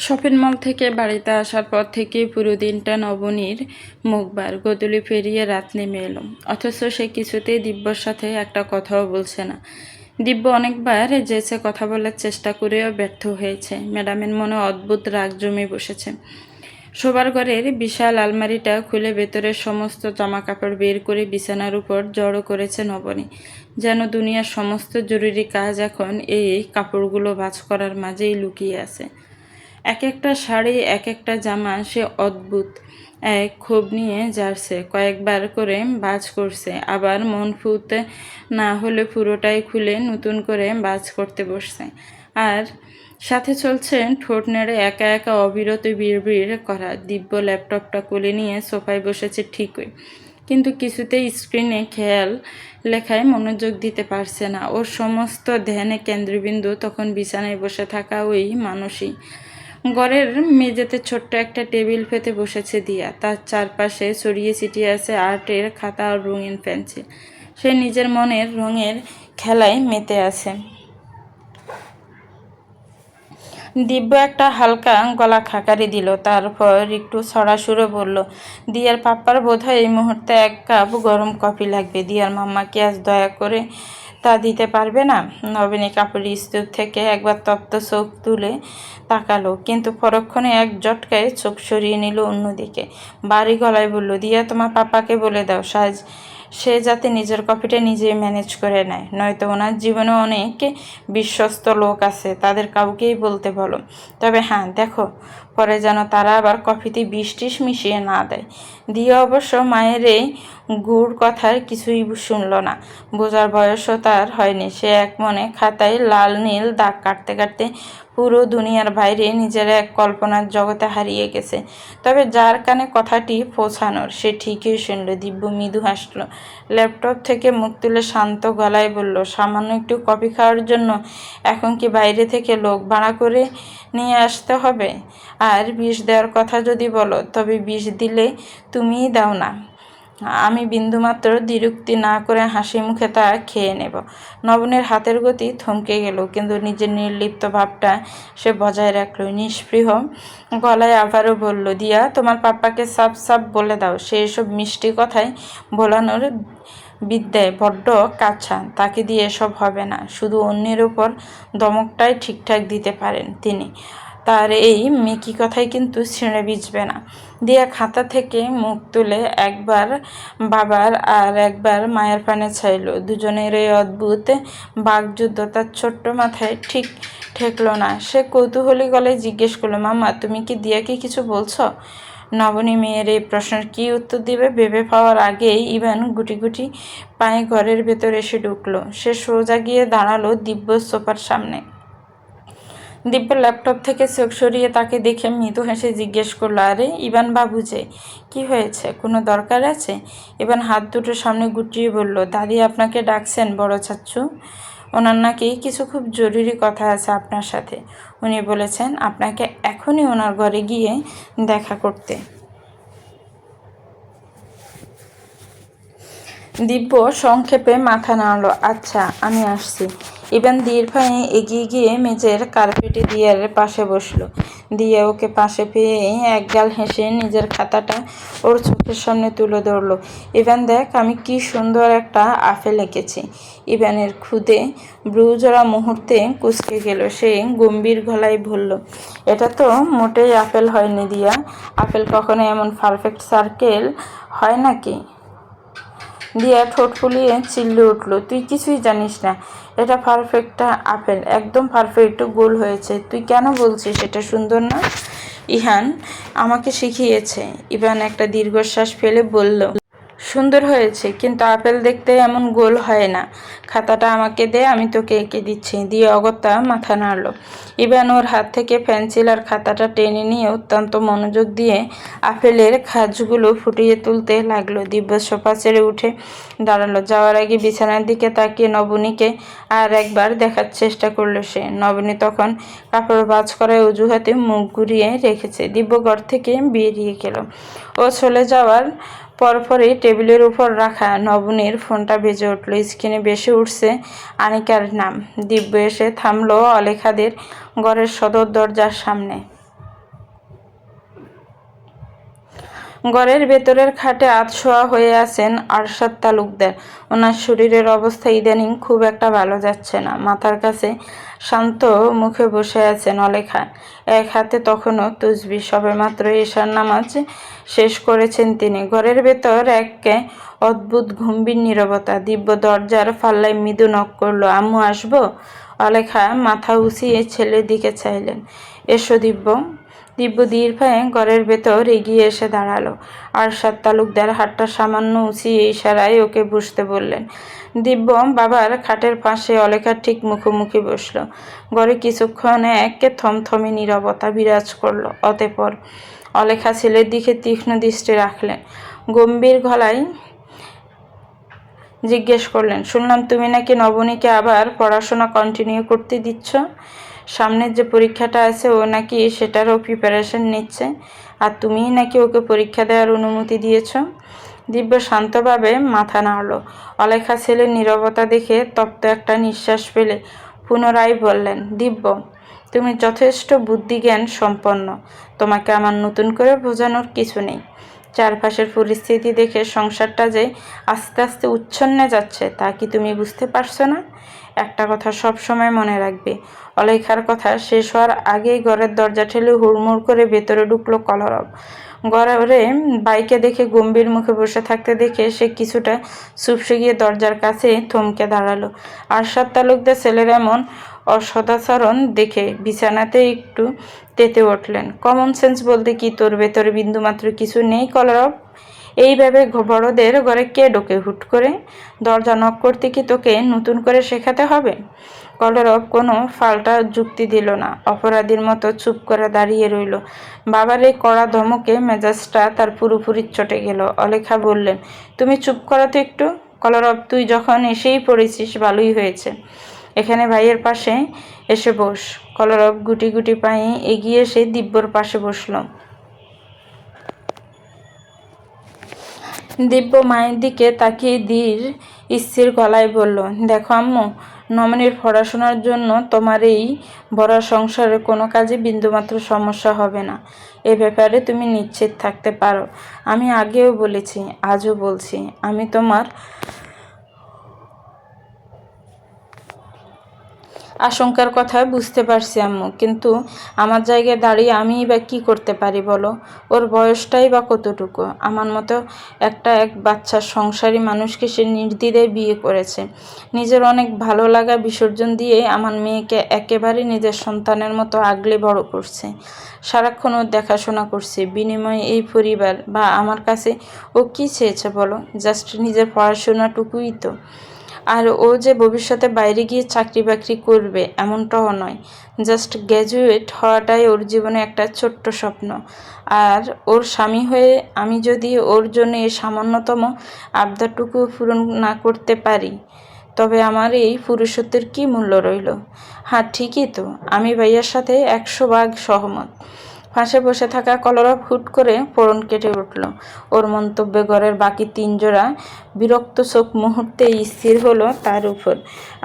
Shopping mall থেকে বাড়িতে আসার পর থেকেই পুরো দিনটা নবনীর মুখবার গোধূলি পেরিয়ে রাত নেমে এলো, অথচ সে কিছুতেই দিব্যর সাথে একটা কথাও বলছে না। দিব্য অনেকবার যেচে কথা বলার চেষ্টা করেও ব্যর্থ হয়েছে। ম্যাডামের মনে অদ্ভুত রাগ জমে বসেছে। শোবার ঘরের বিশাল আলমারিটা খুলে ভেতরের সমস্ত জামা কাপড় বের করে বিছানার উপর জড়ো করেছে নবনী, যেন দুনিয়ার সমস্ত জরুরি কাজ এখন এই কাপড়গুলো ভাঁজ করার মাঝেই লুকিয়ে আছে। এক একটা শাড়ি, এক একটা জামা সে অদ্ভুত এক ক্ষোভ নিয়ে যাচ্ছে, কয়েকবার করে ভাঁজ করছে, আবার মন ফুতে না হলে পুরোটাই খুলে নতুন করে ভাঁজ করতে বসছে। আর সাথে চলছে ঠোঁট নেড়ে একা একা অবিরত বিড়বিড় করা। দিব্য ল্যাপটপটা কোলে নিয়ে সোফায় বসেছে ঠিকই, কিন্তু কিছুতেই স্ক্রিনে খেয়াল লেখায় মনোযোগ দিতে পারছে না। ওর সমস্ত ধ্যানে কেন্দ্রবিন্দু তখন বিছানায় বসে থাকা ওই মানুষই। ঘরের মেঝেতে ছোট্ট একটা টেবিল পেতে বসেছে দিয়া, তার চারপাশে ছড়িয়ে ছিটিয়ে আছে আর্টের খাতা আর রঙিন পেন্সিল। সে নিজের মনের রঙের খেলায় মেতে আছে। দিব্য একটা হালকা গলা খাকারি দিল, তারপর একটু সরাসুরে বলল, দিয়ার পাপ্পার বোধহয় এই মুহূর্তে 1 কাপ গরম কফি লাগবে। দিয়ার মাম্মা কি আজ দয়া করে তা দিতে পারবে না? নবীনী কাপড়ের স্তূপ থেকে একবার তপ্ত চোখ তুলে তাকালো, কিন্তু পরক্ষণে এক ঝটকায় চোখ সরিয়ে নিল অন্যদিকে। বাড়ি গলায় বলল, দিয়া তোমার পাপাকে বলে দাও সে যাতে নিজের কফিটা নিজেই ম্যানেজ করে নেয়, নয়তো ওনার জীবনে অনেক বিশ্বস্ত লোক আছে, তাদের কাউকেই বলতে বলো। তবে হ্যাঁ, দেখো পরে যেন তারা আবার কফিতে বিষ-টিষ মিশিয়ে না দেয়। দিয়া অবশ্য মায়ের এই গুড় কথার কিছুই শুনল না। বোঝার বয়সও তার হয়নি। সে এক মনে খাতায় লাল নীল দাগ কাটতে কাটতে পুরো দুনিয়ার বাইরে নিজের এক কল্পনার জগতে হারিয়ে গেছে। তবে যার কানে কথাটি পৌঁছানোর সে ঠিকই শুনল। দিব্য মৃদু হাসল, ল্যাপটপ থেকে মুখ তুলে শান্ত গলায় বলল, সামান্য একটু কফি খাওয়ার জন্য এখন কি বাইরে থেকে লোক ভাড়া করে নিয়ে আসতে হবে? আর বিষ দেওয়ার কথা যদি বলো, তবে বিষ দিলে তুমিই দাও না, আমি বিন্দুমাত্র দ্বিরুক্তি না করে হাসি মুখে তা খেয়ে নেব। নবনের হাতের গতি থমকে গেল, কিন্তু নিজের নির্লিপ্ত ভাবটা সে বজায় রাখল। নিষ্পৃহ গলায় আবারও বলল, দিয়া তোমার পাপ্পাকে সাপ সাপ বলে দাও, সে এসব মিষ্টি কথায় ভোলানোর বিদ্যায় বড্ড কাঁচা, তাকে দিয়ে এসব হবে না। শুধু অন্যের ওপর দমকটাই ঠিকঠাক দিতে পারেন তিনি, তার এই মেকি কথায় কিন্তু ছিঁড়ে ভিজবে না। দিয়া খাতা থেকে মুখ তুলে একবার বাবার আর একবার মায়ের পানে চাইল। দুজনের এই অদ্ভুত বাকযুদ্ধ তার ছোট্ট মাথায় ঠিক ঠেকল না। সে কৌতূহলী গলায় জিজ্ঞেস করলো, মাম্মা তুমি কি দিয়াকে কিছু বলছো? নবনী মেয়ের এই প্রশ্নের কী উত্তর দিবে ভেবে পাওয়ার আগেই ইভান গুটি গুটি পায়ে ঘরের ভেতর এসে ঢুকলো। সে সোজা গিয়ে দাঁড়ালো দিব্য সোফার সামনে। দিব্য ল্যাপটপ থেকে চোখ সরিয়ে তাকে দেখে মৃদু হেসে জিজ্ঞেস করলো, আরে ইভান বাবু যে, কি হয়েছে, কোনো দরকার আছে? ইভান হাত দুটো সামনে গুটিয়ে বলল, দাদি আপনাকে ডাকছেন বড় চাচ্চু। ওনার নাকি কিছু খুব জরুরি কথা আছে আপনার সাথে। উনি বলেছেন আপনাকে এখনই ওনার ঘরে গিয়ে দেখা করতে। দিব্য সংক্ষেপে মাথা নাড়ল, আচ্ছা আমি আসছি। ইভান দীর্ঘায় এগিয়ে গিয়ে মেঝের কার্পেটে দিয়ার পাশে বসলো। দিয়া ওকে পাশে পেয়ে একগাল হেসে নিজের খাতাটা ওর চোখের সামনে তুলে ধরলো। ইভান দেখ, আমি কি সুন্দর একটা আপেল এঁকেছি। ইভানের খুদে ব্রুজরা মুহূর্তে কুঁচকে গেল। সে গম্ভীর গলায় বলল, এটা তো মোটেই আপেল হয়নি দিয়া, আপেল কখনো এমন পারফেক্ট সার্কেল হয় নাকি? দিয়া ঠোঁট ফুলিয়ে চিল্লে উঠল, তুই কিছুই জানিস না, এটা পারফেক্টটা আপেল, একদম পারফেক্ট গোল হয়েছে। তুই কেন বলছিস এটা সুন্দর না? ইহান আমাকে শিখিয়েছে। ইভান একটা দীর্ঘশ্বাস ফেলে বলল, সুন্দর হয়েছে, কিন্তু আপেল দেখতে এমন গোল হয় না। খাতাটা আমাকে দে, আমি তোকে এঁকে দিচ্ছি। দিয়ে অগত্যা মাথা নাড়ল। ইভান ওর হাত থেকে পেন্সিল আর খাতাটা টেনে নিয়ে অত্যন্ত মনোযোগ দিয়ে আপেলের খাঁজগুলো ফুটিয়ে তুলতে লাগলো। দিব্য সোফা ছেড়ে উঠে দাঁড়ালো। যাওয়ার আগে বিছানার দিকে তাকিয়ে নবনীকে আর একবার দেখার চেষ্টা করলো সে। নবনী তখন কাপড় ভাঁজ করায় অজুহাতে মুখ ঘুরিয়ে রেখেছে। দিব্য ঘর থেকে বেরিয়ে গেল। ও চলে যাওয়ার পরপরই টেবিলের উপর রাখা নবনীর ফোনটা বেজে উঠল। স্ক্রিনে ভেসে উঠছে আনিকার নাম। দিব্য এসে থামলো অলেখাদের ঘরের সদর দরজার সামনে। ঘরের ভেতরের খাটে আধশোয়া হয়ে আছেন আরশাদ তালুকদার। ওনার শরীরের অবস্থা ইদানিং খুব একটা ভালো যাচ্ছে না। মাথার কাছে শান্ত মুখে বসে আছেন অলেখা। এক হাতে তখনও তসবি। সবেমাত্র এশার নামাজ শেষ করেছেন তিনি। ঘরের ভেতর এক অদ্ভুত গম্ভীর নীরবতা। দিব্য দরজার পাল্লায় মৃদু নক করল। আম্মু আসবো? অলেখা মাথা উঁচিয়ে ছেলের দিকে চাইলেন। এসো দিব্য। দিব্য ধীর পায়ে ঘরের ভেতর এগিয়ে এসে দাঁড়ালো। আরশাদ তালুকদার হাতটা সামান্য উঁচিয়ে ইশারায় ওকে বসতে বললেন। দিব্য বাবার খাটের পাশে অলেখার ঠিক মুখোমুখি বসল। ঘরে কিছুক্ষণ এক থমথমে নীরবতা বিরাজ করল। অতঃপর অলেখা ছেলের দিকে তীক্ষ্ণ দৃষ্টি রাখলেন। গম্ভীর গলায় জিজ্ঞেস করলেন, শুনলাম তুমি নাকি নবনীকে আবার পড়াশোনা কন্টিনিউ করতে দিচ্ছ? সামনের যে পরীক্ষাটা আছে ও নাকি সেটারও প্রিপারেশন নিচ্ছে, আর তুমিই নাকি ওকে পরীক্ষা দেওয়ার অনুমতি দিয়েছ? দিব্য শান্তভাবে মাথা নাড়ল। অলেখা ছেলের নীরবতা দেখে তপ্ত একটা নিঃশ্বাস ফেলে পুনরায় বললেন, দিব্য তুমি যথেষ্ট বুদ্ধিজ্ঞান সম্পন্ন। তোমাকে আমার নতুন করে বোঝানোর কিছু নেই। চারপাশের পরিস্থিতি দেখে সংসারটা যে আস্তে আস্তে উচ্ছন্নে যাচ্ছে তা কি তুমি বুঝতে পারছো না? একটা কথা সব সময় মনে রাখবে। অলেখার কথা শেষ হওয়ার আগেই ঘরের দরজা ঠেলে হুড়মুড় করে ভেতরে ঢুকলো কলরব। ঘরে বাইকে দেখে গম্ভীর মুখে বসে থাকতে দেখে সে কিছুটা চুপসে গিয়ে দরজার কাছে থমকে দাঁড়ালো। আরশাদ তালুকদার ছেলের এমন অসদাচরণ দেখে বিছানাতে একটু তেতে উঠলেন। কমন সেন্স বলতে কি তোর ভেতরে বিন্দুমাত্র কিছু নেই কলরব? এইভাবে বড়দের ঘরে কে ঢোকে হুট করে? দরজা নক করতে কি তোকে নতুন করে শেখাতে হবে? কলরব কোনো ফাল্টা যুক্তি দিল না। অপরাধীর মতো চুপ করে দাঁড়িয়ে রইল। বাবার এই কড়া ধমকে মেজাজটা তার পুরোপুরি চটে গেল। অলেখা বললেন, তুমি চুপ করো তো একটু। কলরব তুই যখন এসেই পড়েছিস ভালোই হয়েছে। এখানে ভাইয়ের পাশে এসে বস। কলরব গুটি গুটি পায়ে এগিয়ে এসে দিব্যর পাশে বসল। দিব্য মায়ের দিকে তাকিয়ে ধীর স্থির গলায় বলল, দেখো আম্মু, নমনীর পড়াশোনার জন্য তোমার এই বড় সংসারে কোনো কাজে বিন্দুমাত্র সমস্যা হবে না। এ ব্যাপারে তুমি নিশ্চিত থাকতে পারো। আমি আগেও বলেছি, আজও বলছি, আমি তোমার আশঙ্কার কথা বুঝতে পারছি আম্মু, কিন্তু আমার জায়গায় দাঁড়িয়ে আমিই বা কী করতে পারি বলো? ওর বয়সটাই বা কতটুকু? আমার মতো এক বাচ্চার সংসারী মানুষকে সে নির্দ্বিধায় বিয়ে করেছে। নিজের অনেক ভালো লাগা বিসর্জন দিয়ে আমার মেয়েকে একেবারে নিজের সন্তানের মতো আগলে বড় করছে। সারাক্ষণ ওর দেখাশোনা করছে। বিনিময়ে এই পরিবার বা আমার কাছে ও কী চেয়েছে বলো? জাস্ট নিজের পড়াশোনাটুকুই তো। আর ও যে ভবিষ্যতে বাইরে গিয়ে চাকরি বাকরি করবে এমনটাও নয়। জাস্ট গ্র্যাজুয়েট হওয়াটাই ওর জীবনে একটা ছোট্ট স্বপ্ন। আর ওর স্বামী হয়ে আমি যদি ওর জন্য এই সামান্যতম আবদারটুকু পূরণ না করতে পারি, তবে আমার এই পুরুষত্বের কী মূল্য রইল? হ্যাঁ ঠিকই তো, আমি ভাইয়ার সাথে 100 ভাগ সহমত। পাশে বসে থাকা কলরব হুট করে ফোড়ন কেটে উঠল। ওর মন্তব্যে ঘরের বাকি 3 জোড়া বিরক্ত চোখ মুহূর্তে স্থির হলো তার উপর।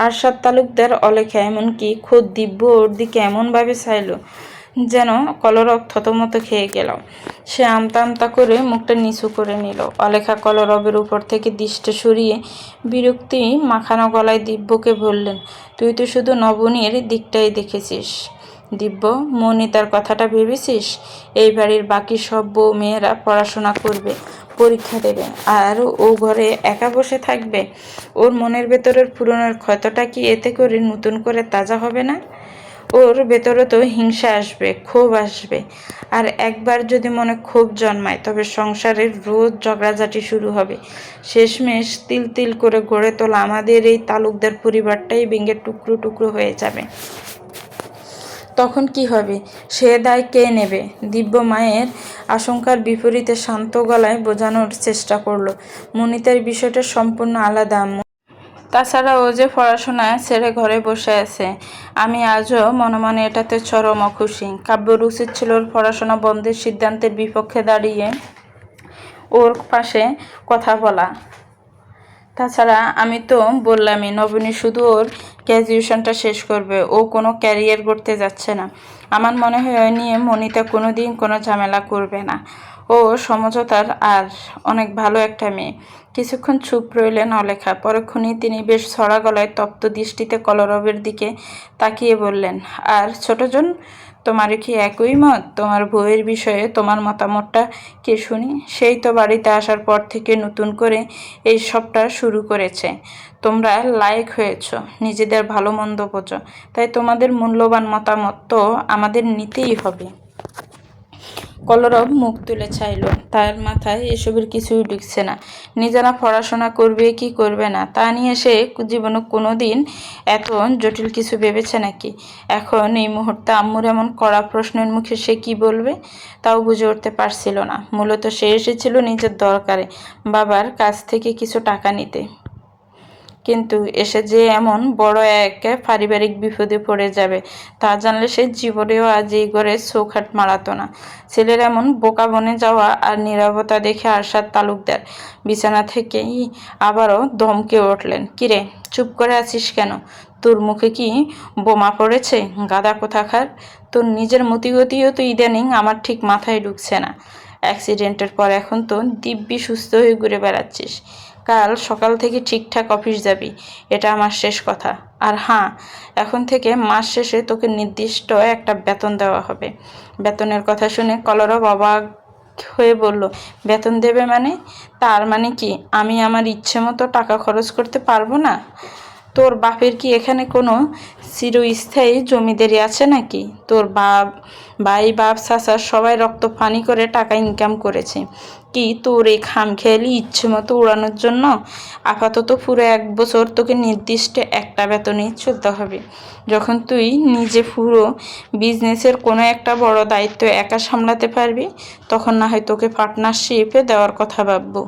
আরশাদ তালুকদার, অলেখা, এমনকি খোদ দিব্য ওর দিকে এমনভাবে চাইল যেন কলরব থতমত খেয়ে গেল। সে আমতা আমতা করে মুখটা নিচু করে নিল। অলেখা কলরবের উপর থেকে দৃষ্টি সরিয়ে বিরক্তি মাখানো গলায় দিব্যকে বললেন, তুই তো শুধু নবনীর দিকটাই দেখেছিস। দিব্য, মৌনিতার কথাটা ভেবেছিস? এই বাড়ির বাকি সব বউ মেয়েরা পড়াশোনা করবে, পরীক্ষা দেবে, আর ও ঘরে একা বসে থাকবে। ওর মনের ভেতরের পুরনোর ক্ষতটা কি এতে করে নতুন করে তাজা হবে না? ওর ভেতরে তো হিংসা আসবে, ক্ষোভ আসবে। আর একবার যদি মনে ক্ষোভ জন্মায়, তবে সংসারের রোজ ঝগড়াঝাটি শুরু হবে। শেষমেশ তিল তিল করে গড়ে তোলা আমাদের এই তালুকদার পরিবারটাই ভেঙে টুকরো টুকরো হয়ে যাবে। তখন কি হবে? সে দায় কে নেবে? দিব্য মায়ের আশঙ্কার বিপরীতে শান্ত গলায় বোঝানোর চেষ্টা করলো, মনিতার বিষয়টা সম্পূর্ণ আলাদা আম্মু। তাছাড়া ও যে পড়াশোনা ছেড়ে ঘরে বসে আছে, আমি আজও মনে মনে এটাতে চরম অখুশি। কাব্যর উচিত ছিল ওর পড়াশোনা বন্ধের সিদ্ধান্তের বিপক্ষে দাঁড়িয়ে ওর পাশে কথা বলা। তাছাড়া আমি তো বললামই, নবনী শুধু ওর গ্র্যাজুয়েশনটা শেষ করবে, ও কোনো ক্যারিয়ার করতে যাচ্ছে না। আমার মনে হয় ওই নিয়ে মনিতা কোনো দিন কোনো ঝামেলা করবে না। ও সমঝোতার আর অনেক ভালো একটা মেয়ে। কিছুক্ষণ চুপ রইলেন অলেখা। পরক্ষণেই তিনি বেশ ছড়া গলায় তপ্ত দৃষ্টিতে কলরবের দিকে তাকিয়ে বললেন, আর ছোটজন, তোমারও কি একই মত? তোমার বউয়ের বিষয়ে তোমার মতামতটা কে শুনি? সেই তো বাড়িতে আসার পর থেকে নতুন করে এই সবটা শুরু করেছে। তোমরা লায়ক হয়েছ, নিজেদের ভালো মন্দ বোঝো, তাই তোমাদের মূল্যবান মতামত তো আমাদের নিতেই হবে। কলরব মুখ তুলে চাইল। তার মাথায় এসবের কিছুই ঢুকছে না। নিজেরা পড়াশোনা করবে কি করবে না তা নিয়ে সে জীবনে কোনো দিন এত জটিল কিছু ভেবেছে নাকি? এখন এই মুহূর্তে আম্মুর এমন কড়া প্রশ্নের মুখে সে কি বলবে তাও বুঝে উঠতে পারছিল না। মূলত সে এসেছিল নিজের দরকারে, বাবার কাছ থেকে কিছু টাকা নিতে। কিন্তু এসে যে এমন বড় এক পারিবারিক বিপদে পড়ে যাবে তা জানলে সে জীবনেও আজ এই ঘরে চোখহাট মারাতো না। ছেলের এমন বোকা বনে যাওয়া আর নীরবতা দেখে আরশাদ তালুকদার বিছানা থেকেই আবারও ধমকে উঠলেন, কিরে, চুপ করে আছিস কেন? তোর মুখে কি বোমা পড়েছে, গাদা কোথাকার? তোর নিজের মতিগতিও তো ইদানিং আমার ঠিক মাথায় ঢুকছে না। অ্যাক্সিডেন্টের পর এখন তো দিব্যি সুস্থ হয়ে ঘুরে বেড়াচ্ছিস। কাল সকাল থেকে ঠিকঠাক অফিস যাবি, এটা আমার শেষ কথা। আর হ্যাঁ, এখন থেকে মাস শেষে তোকে নির্দিষ্ট একটা বেতন দেওয়া হবে। বেতনের কথা শুনে কলরব অবাক হয়ে বলল, বেতন দেবে মানে? তার মানে কি আমি আমার ইচ্ছে মতো টাকা খরচ করতে পারবো না? তোর বাপের কি এখানে কোনো চিরস্থায়ী জমিদারি আছে নাকি? তোর ভাই বাপ চাচা সবাই রক্ত পানি করে টাকা ইনকাম করেছে কি তোর এই খামখেয়ালি ইচ্ছে মতো উড়ানোর জন্য? আপাতত পুরো 1 বছর তোকে নির্দিষ্ট একটা বেতনেই চলতে হবে। যখন তুই নিজে পুরো বিজনেসের কোনো একটা বড় দায়িত্ব একা সামলাতে পারবি, তখন না হয় তোকে পার্টনারশিপে দেওয়ার কথা ভাববো।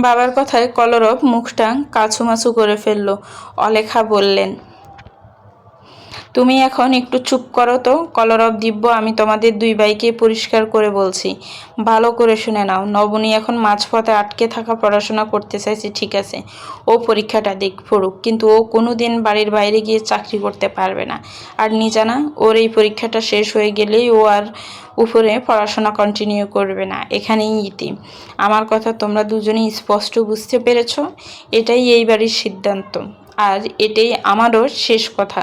বাবার কথায় কলরব মুখটা কাছুমাছু করে ফেলল। অলেখা বললেন, তুমি এখন একটু চুপ করো তো কলরব দিব্য, আমি তোমাদের 2 ভাইকে পরিষ্কার করে বলছি, ভালো করে শুনে নাও। নবনী এখন মাঝপথে আটকে থাকা পড়াশোনা করতে চাইছে, ঠিক আছে, ও পরীক্ষাটা দিক পড়ুক, কিন্তু ও কোনো দিন বাড়ির বাইরে গিয়ে চাকরি করতে পারবে না। আর নিজানা, ওর এই পরীক্ষাটা শেষ হয়ে গেলেই ও আর উপরে পড়াশোনা কন্টিনিউ করবে না, এখানেই ইতি। আমার কথা তোমরা দুজনেই স্পষ্ট বুঝতে পেরেছ? এটাই এই বাড়ির সিদ্ধান্ত, আর এটাই আমারও শেষ কথা।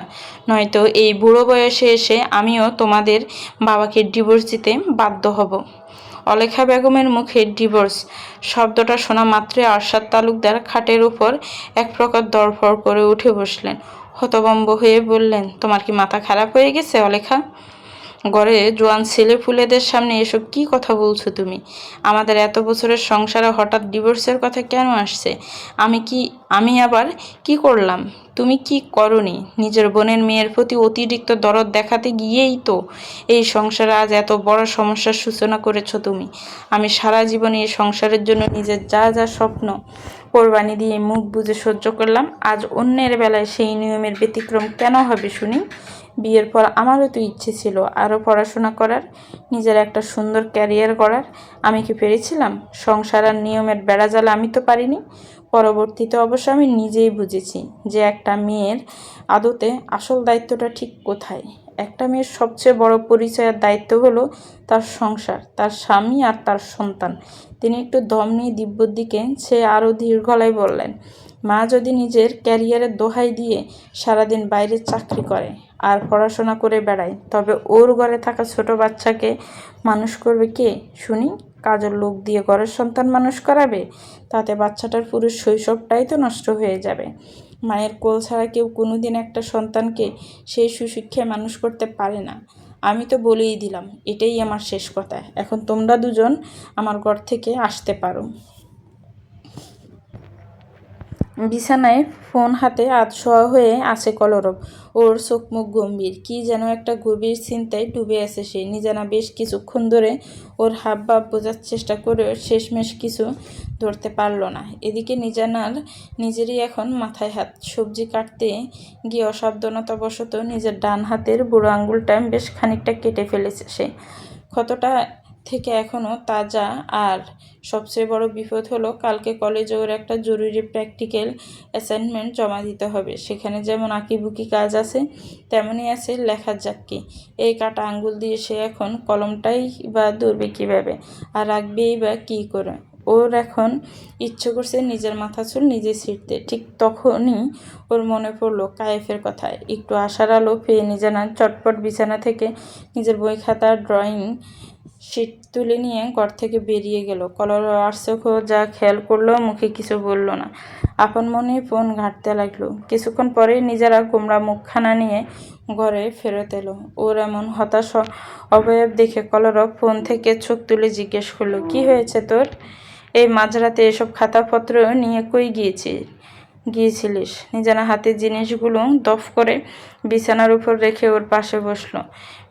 নয়তো এই বুড়ো বয়সে এসে আমিও তোমাদের বাবাকে ডিভোর্স দিতে বাধ্য হব। অলেখা বেগমের মুখে ডিভোর্স শব্দটা শোনা মাত্রই আরশাদ তালুকদার খাটের উপর এক প্রকার দরফড় করে উঠে বসলেন। হতভম্ব হয়ে বললেন, তোমার কি মাথা খারাপ হয়ে গেছে অলেখা? ঘরে জোয়ান ছেলে পুলেদের সামনে এসব কি কথা বলছো তুমি? আমাদের এত বছরের সংসারে হঠাৎ ডিভোর্সের কথা কেন আসছে? আমি আবার কি করলাম? তুমি কি করনি? নিজের বোনের মেয়ের প্রতি অতিরিক্ত দরদ দেখাতে গিয়েই তো এই সংসারে আজ এত বড় সমস্যার সূচনা করেছো তুমি। আমি সারা জীবন এই সংসারের জন্য নিজের যা যা স্বপ্ন কোরবানি দিয়ে মুখ বুজে সহ্য করলাম, আজ অন্যের বেলায় সেই নিয়মের ব্যতিক্রম কেন হবে শুনি? বিয়ের পর আমারও তো ইচ্ছে ছিল আরও পড়াশোনা করার, নিজের একটা সুন্দর ক্যারিয়ার করার। আমি কি পেরেছিলাম? সংসার আর নিয়মের বেড়াজাল আমি তো পারিনি। পরবর্তীতে অবশ্য আমি নিজেই বুঝেছি যে একটা মেয়ের আদতে আসল দায়িত্বটা ঠিক কোথায়। একটা মেয়ের সবচেয়ে বড় পরিচয় আর দায়িত্ব হলো তার সংসার, তার স্বামী আর তার সন্তান। তিনি একটু দম নিয়ে দিব্যর দিকে সে আরও ধীর গলায় বললেন, মা যদি নিজের ক্যারিয়ারের দোহাই দিয়ে সারাদিন বাইরে চাকরি করে আর পড়াশোনা করে বেড়ায়, তবে ওর ঘরে থাকা ছোট বাচ্চাকে মানুষ করবে কে শুনি? কাজের লোক দিয়ে ঘরের সন্তান মানুষ করাবে? তাতে বাচ্চাটার পুরো শৈশবটাই তো নষ্ট হয়ে যাবে। মায়ের কোল ছাড়া কেউ কোনোদিন একটা সন্তানকে সেই সুশিক্ষায় মানুষ করতে পারে না। আমি তো বলেই দিলাম, এটাই আমার শেষ কথা। এখন তোমরা দুজন আমার ঘর থেকে আসতে পারো। বিছানায় ফোন হাতে আধশোয়া হয়ে আছে কলরব। ওর চোখ মুখ গম্ভীর, কি যেন একটা গভীর চিন্তায় ডুবে আছে সে। নিজানা বেশ কিছুক্ষণ ধরে ওর হাবভাব বোঝার চেষ্টা করেও শেষমেশ কিছু ধরতে পারল না। এদিকে নিজানার নিজেরই এখন মাথায় হাত। সবজি কাটতে গিয়ে অসাবধানতাবশত নিজের ডান হাতের বুড়ো আঙুলটা বেশ খানিকটা কেটে ফেলেছে সে। ক্ষতটা থেকে এখনও তাজা। আর সবচেয়ে বড় বিপদ হলো কালকে কলেজে ওর একটা জরুরি প্র্যাকটিক্যাল অ্যাসাইনমেন্ট জমা দিতে হবে। সেখানে যেমন আঁকিবুকি কাজ আছে, তেমনই আছে লেখার ঝাক্কি। এই কাটা আঙ্গুল দিয়ে সে এখন কলমটাই বা ধরবে কীভাবে, আর রাখবেই বা কী করে? ওর এখন ইচ্ছে করছে নিজের মাথা চুল নিজে ছিঁড়তে। ঠিক তখনই ওর মনে পড়লো কায়েফের কথা। একটু আশার আলো পেয়ে নিজের চটপট বিছানা থেকে নিজের বই খাতা ড্রয়িং শিট তুলে নিয়ে ঘর থেকে বেরিয়ে গেল। কলর আর চোখও যা খেয়াল করলো, মুখে কিছু বলল না, আপন মনেই ফোন ঘাঁটতে লাগলো। কিছুক্ষণ পরেই নিজেরা গোমরা মুখখানা নিয়ে ঘরে ফেরত এলো। ওর এমন হতাশ অবয়ব দেখে কলরব ফোন থেকে চোখ তুলে জিজ্ঞেস করলো, কি হয়েছে তোর? এই মাঝরাতে এসব খাতাপত্র নিয়ে কই গিয়েছিলিস? নিজের হাতের জিনিসগুলো দফ করে বিছানার উপর রেখে ওর পাশে বসলো।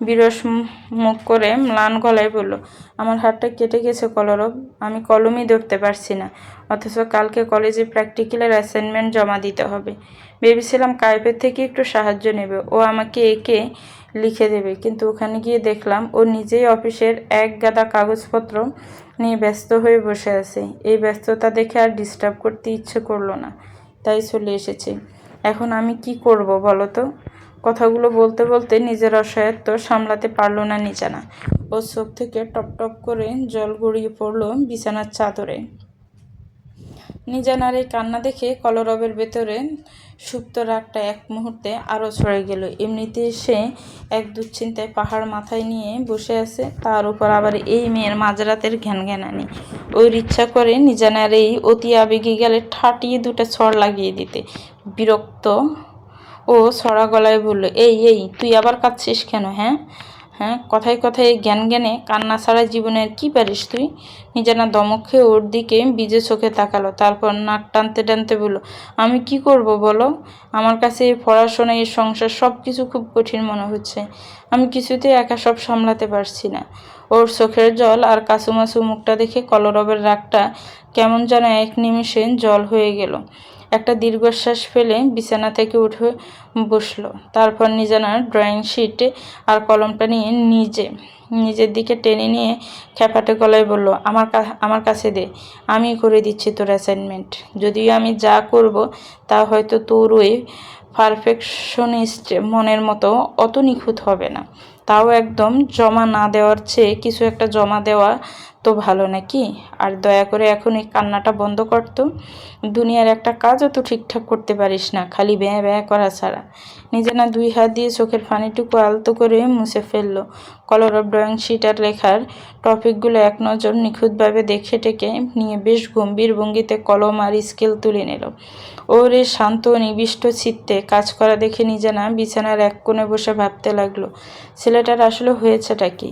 বিরস মুখ করে ম্লান গলায় বলল, আমার হাতটা কেটে গেছে কলরব, আমি কলমই ধরতে পারছি না। অথচ কালকে কলেজে প্র্যাকটিক্যালের অ্যাসাইনমেন্ট জমা দিতে হবে। ভেবেছিলাম কায়েফের থেকে একটু সাহায্য নেবে, ও আমাকে একে লিখে দেবে, কিন্তু ওখানে গিয়ে দেখলাম ও নিজেই অফিসের এক গাদা কাগজপত্র নিয়ে ব্যস্ত হয়ে বসে আছে। এই ব্যস্ততা দেখে আর ডিস্টার্ব করতে ইচ্ছে করলো না, তাই চলে এসেছি। এখন আমি কি করব বলো তো? কথাগুলো বলতে বলতে নিজের অসহায়ত্ব সামলাতে পারল না নিজানা। ওর চোখ থেকে টপ টপ করে জল গড়িয়ে পড়ল বিছানার চাদরে। নিজানার এই কান্না দেখে কলরবের ভেতরে সুপ্ত রাগটা এক মুহূর্তে আরও ছড়ে গেল। এমনিতেই সে এক দুশ্চিন্তায় পাহাড় মাথায় নিয়ে বসে আছে, তার উপর আবার এই মেয়ের মাঝরাতের ঘ্যানঘ্যানানি। ওর ইচ্ছা করে নিজানার এই অতি আবেগে গেলে ঠাটিয়ে দুটো ছড় লাগিয়ে দিতে। বিরক্ত ও ছড়া গলায় বলল, এই তুই আবার কাঁদছিস কেন? হ্যাঁ, কথায় কথায় জ্ঞান জ্ঞানে কান্না ছাড়া জীবনে আর কি পারিস তুই? নিজানা দমক খেয়ে ওর দিকে ভিজে চোখে তাকালো, তারপর নাক টানতে টানতে বলল, আমি কি করব বলো? আমার কাছে এই পড়াশোনা, এই সংসার সব কিছু খুব কঠিন মনে হচ্ছে। আমি কিছুতেই একা সব সামলাতে পারছি না। ওর চোখের জল আর কাচুমাচু মুখটা দেখে কলরবের রাগটা কেমন যেন এক নিমেষে জল হয়ে গেল। একটা দীর্ঘশ্বাস ফেলে বিছানা থেকে উঠে বসলো। তারপর নিজানার ড্রয়িং শিটে আর কলমটা নিয়ে নিজের দিকে টেনে নিয়ে খ্যাপাটে গলায় বলল, আমার কাছে দে, আমি করে দিচ্ছি তোর অ্যাসাইনমেন্ট। যদিও আমি যা করব তা হয়তো তোর ওই পারফেকশনিস্ট মনের মতো অত নিখুঁত হবে না, তাও একদম জমা না দেওয়ার চেয়ে কিছু একটা জমা দেওয়া তো ভালো নাকি? আর দয়া করে এখন এই কান্নাটা বন্ধ করতো। দুনিয়ার একটা কাজও তো ঠিকঠাক করতে পারিস না, খালি ব্যাঁ ব্যাঁ করা ছাড়া। নিজানা দুই হাত দিয়ে চোখের পানিটুকু আলতো করে মুছে ফেললো। কলরব ড্রয়িং শিট আর লেখার টপিকগুলো এক নজর নিখুঁতভাবে দেখে টেকে নিয়ে বেশ গম্ভীর ভঙ্গিতে কলম আর স্কেল তুলে নিল। ওর এই শান্ত ও নিবিষ্ট চিত্তে কাজ করা দেখে নিজানা বিছানার এক কোণে বসে ভাবতে লাগলো, ছেলেটার আসলে হয়েছেটা কি?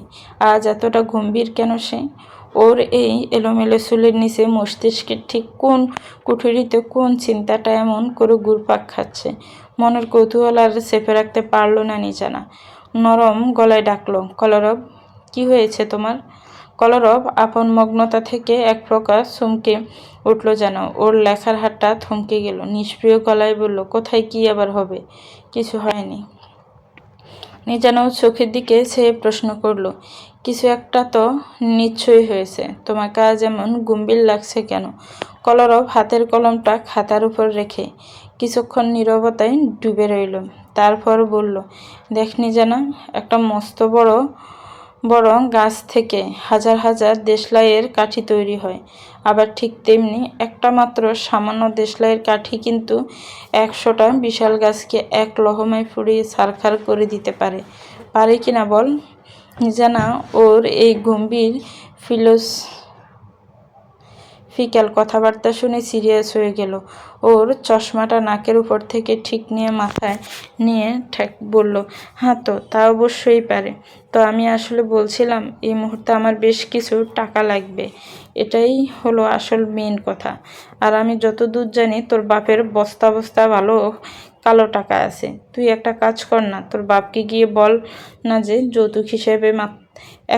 আজ এতটা গম্ভীর কেন সে? ওর এই এলোমেলো চুলের নিচে মস্তিষ্কের ঠিক কোন কুঠুরিতে কোন চিন্তাটা এমন করে ঘুরপাক খাচ্ছে? মনের কৌতূহল আর চেপে রাখতে পারল না নিজানা। নরম গলায় ডাকলো, কলরব, কি হয়েছে তোমার? কলরব আপন মগ্নতা থেকে এক প্রকার চমকে উঠল যেন। ওর লেখার হাতটা থমকে গেল। নিষ্প্রিয় গলায় বলল, কোথায় কি আবার হবে? কিছু হয়নি। নিজানাও চোখের দিকে চেয়ে প্রশ্ন করল, কিছু একটা তো নিশ্চয়ই হয়েছে। তোমাকে আজ এমন গম্ভীর লাগছে কেন? কলরব হাতের কলমটা খাতার উপর রেখে কিছুক্ষণ নীরবতায় ডুবে রইল। তারপর বলল, দেখ নিজানা, একটা মস্ত বড় বড় গাছ থেকে হাজার হাজার দেশলাইয়ের কাঠি তৈরি হয়, আবার ঠিক তেমনি একটা মাত্র সামান্য দেশলাইয়ের কাঠি কিন্তু 100টা বিশাল গাছকে এক লহমায় পুড়িয়ে ছারখার করে দিতে পারে কিনা বল? নিজানা ওর এই গম্ভীর ফিক্যাল কথাবার্তা শুনে সিরিয়াস হয়ে গেল। ওর চশমাটা নাকের উপর থেকে ঠিক নিয়ে মাথায় নিয়ে বলল, হ্যাঁ, তো তা অবশ্যই পারে। তো আমি আসলে বলছিলাম, এই মুহূর্তে আমার বেশ কিছু টাকা লাগবে, এটাই হলো আসল মেইন কথা। আর আমি যতদূর জানি তোর বাপের বস্তা বস্তা ভালো কালো টাকা আছে। তুই একটা কাজ কর না, তোর বাপকে গিয়ে বল না যে যৌতুক হিসেবে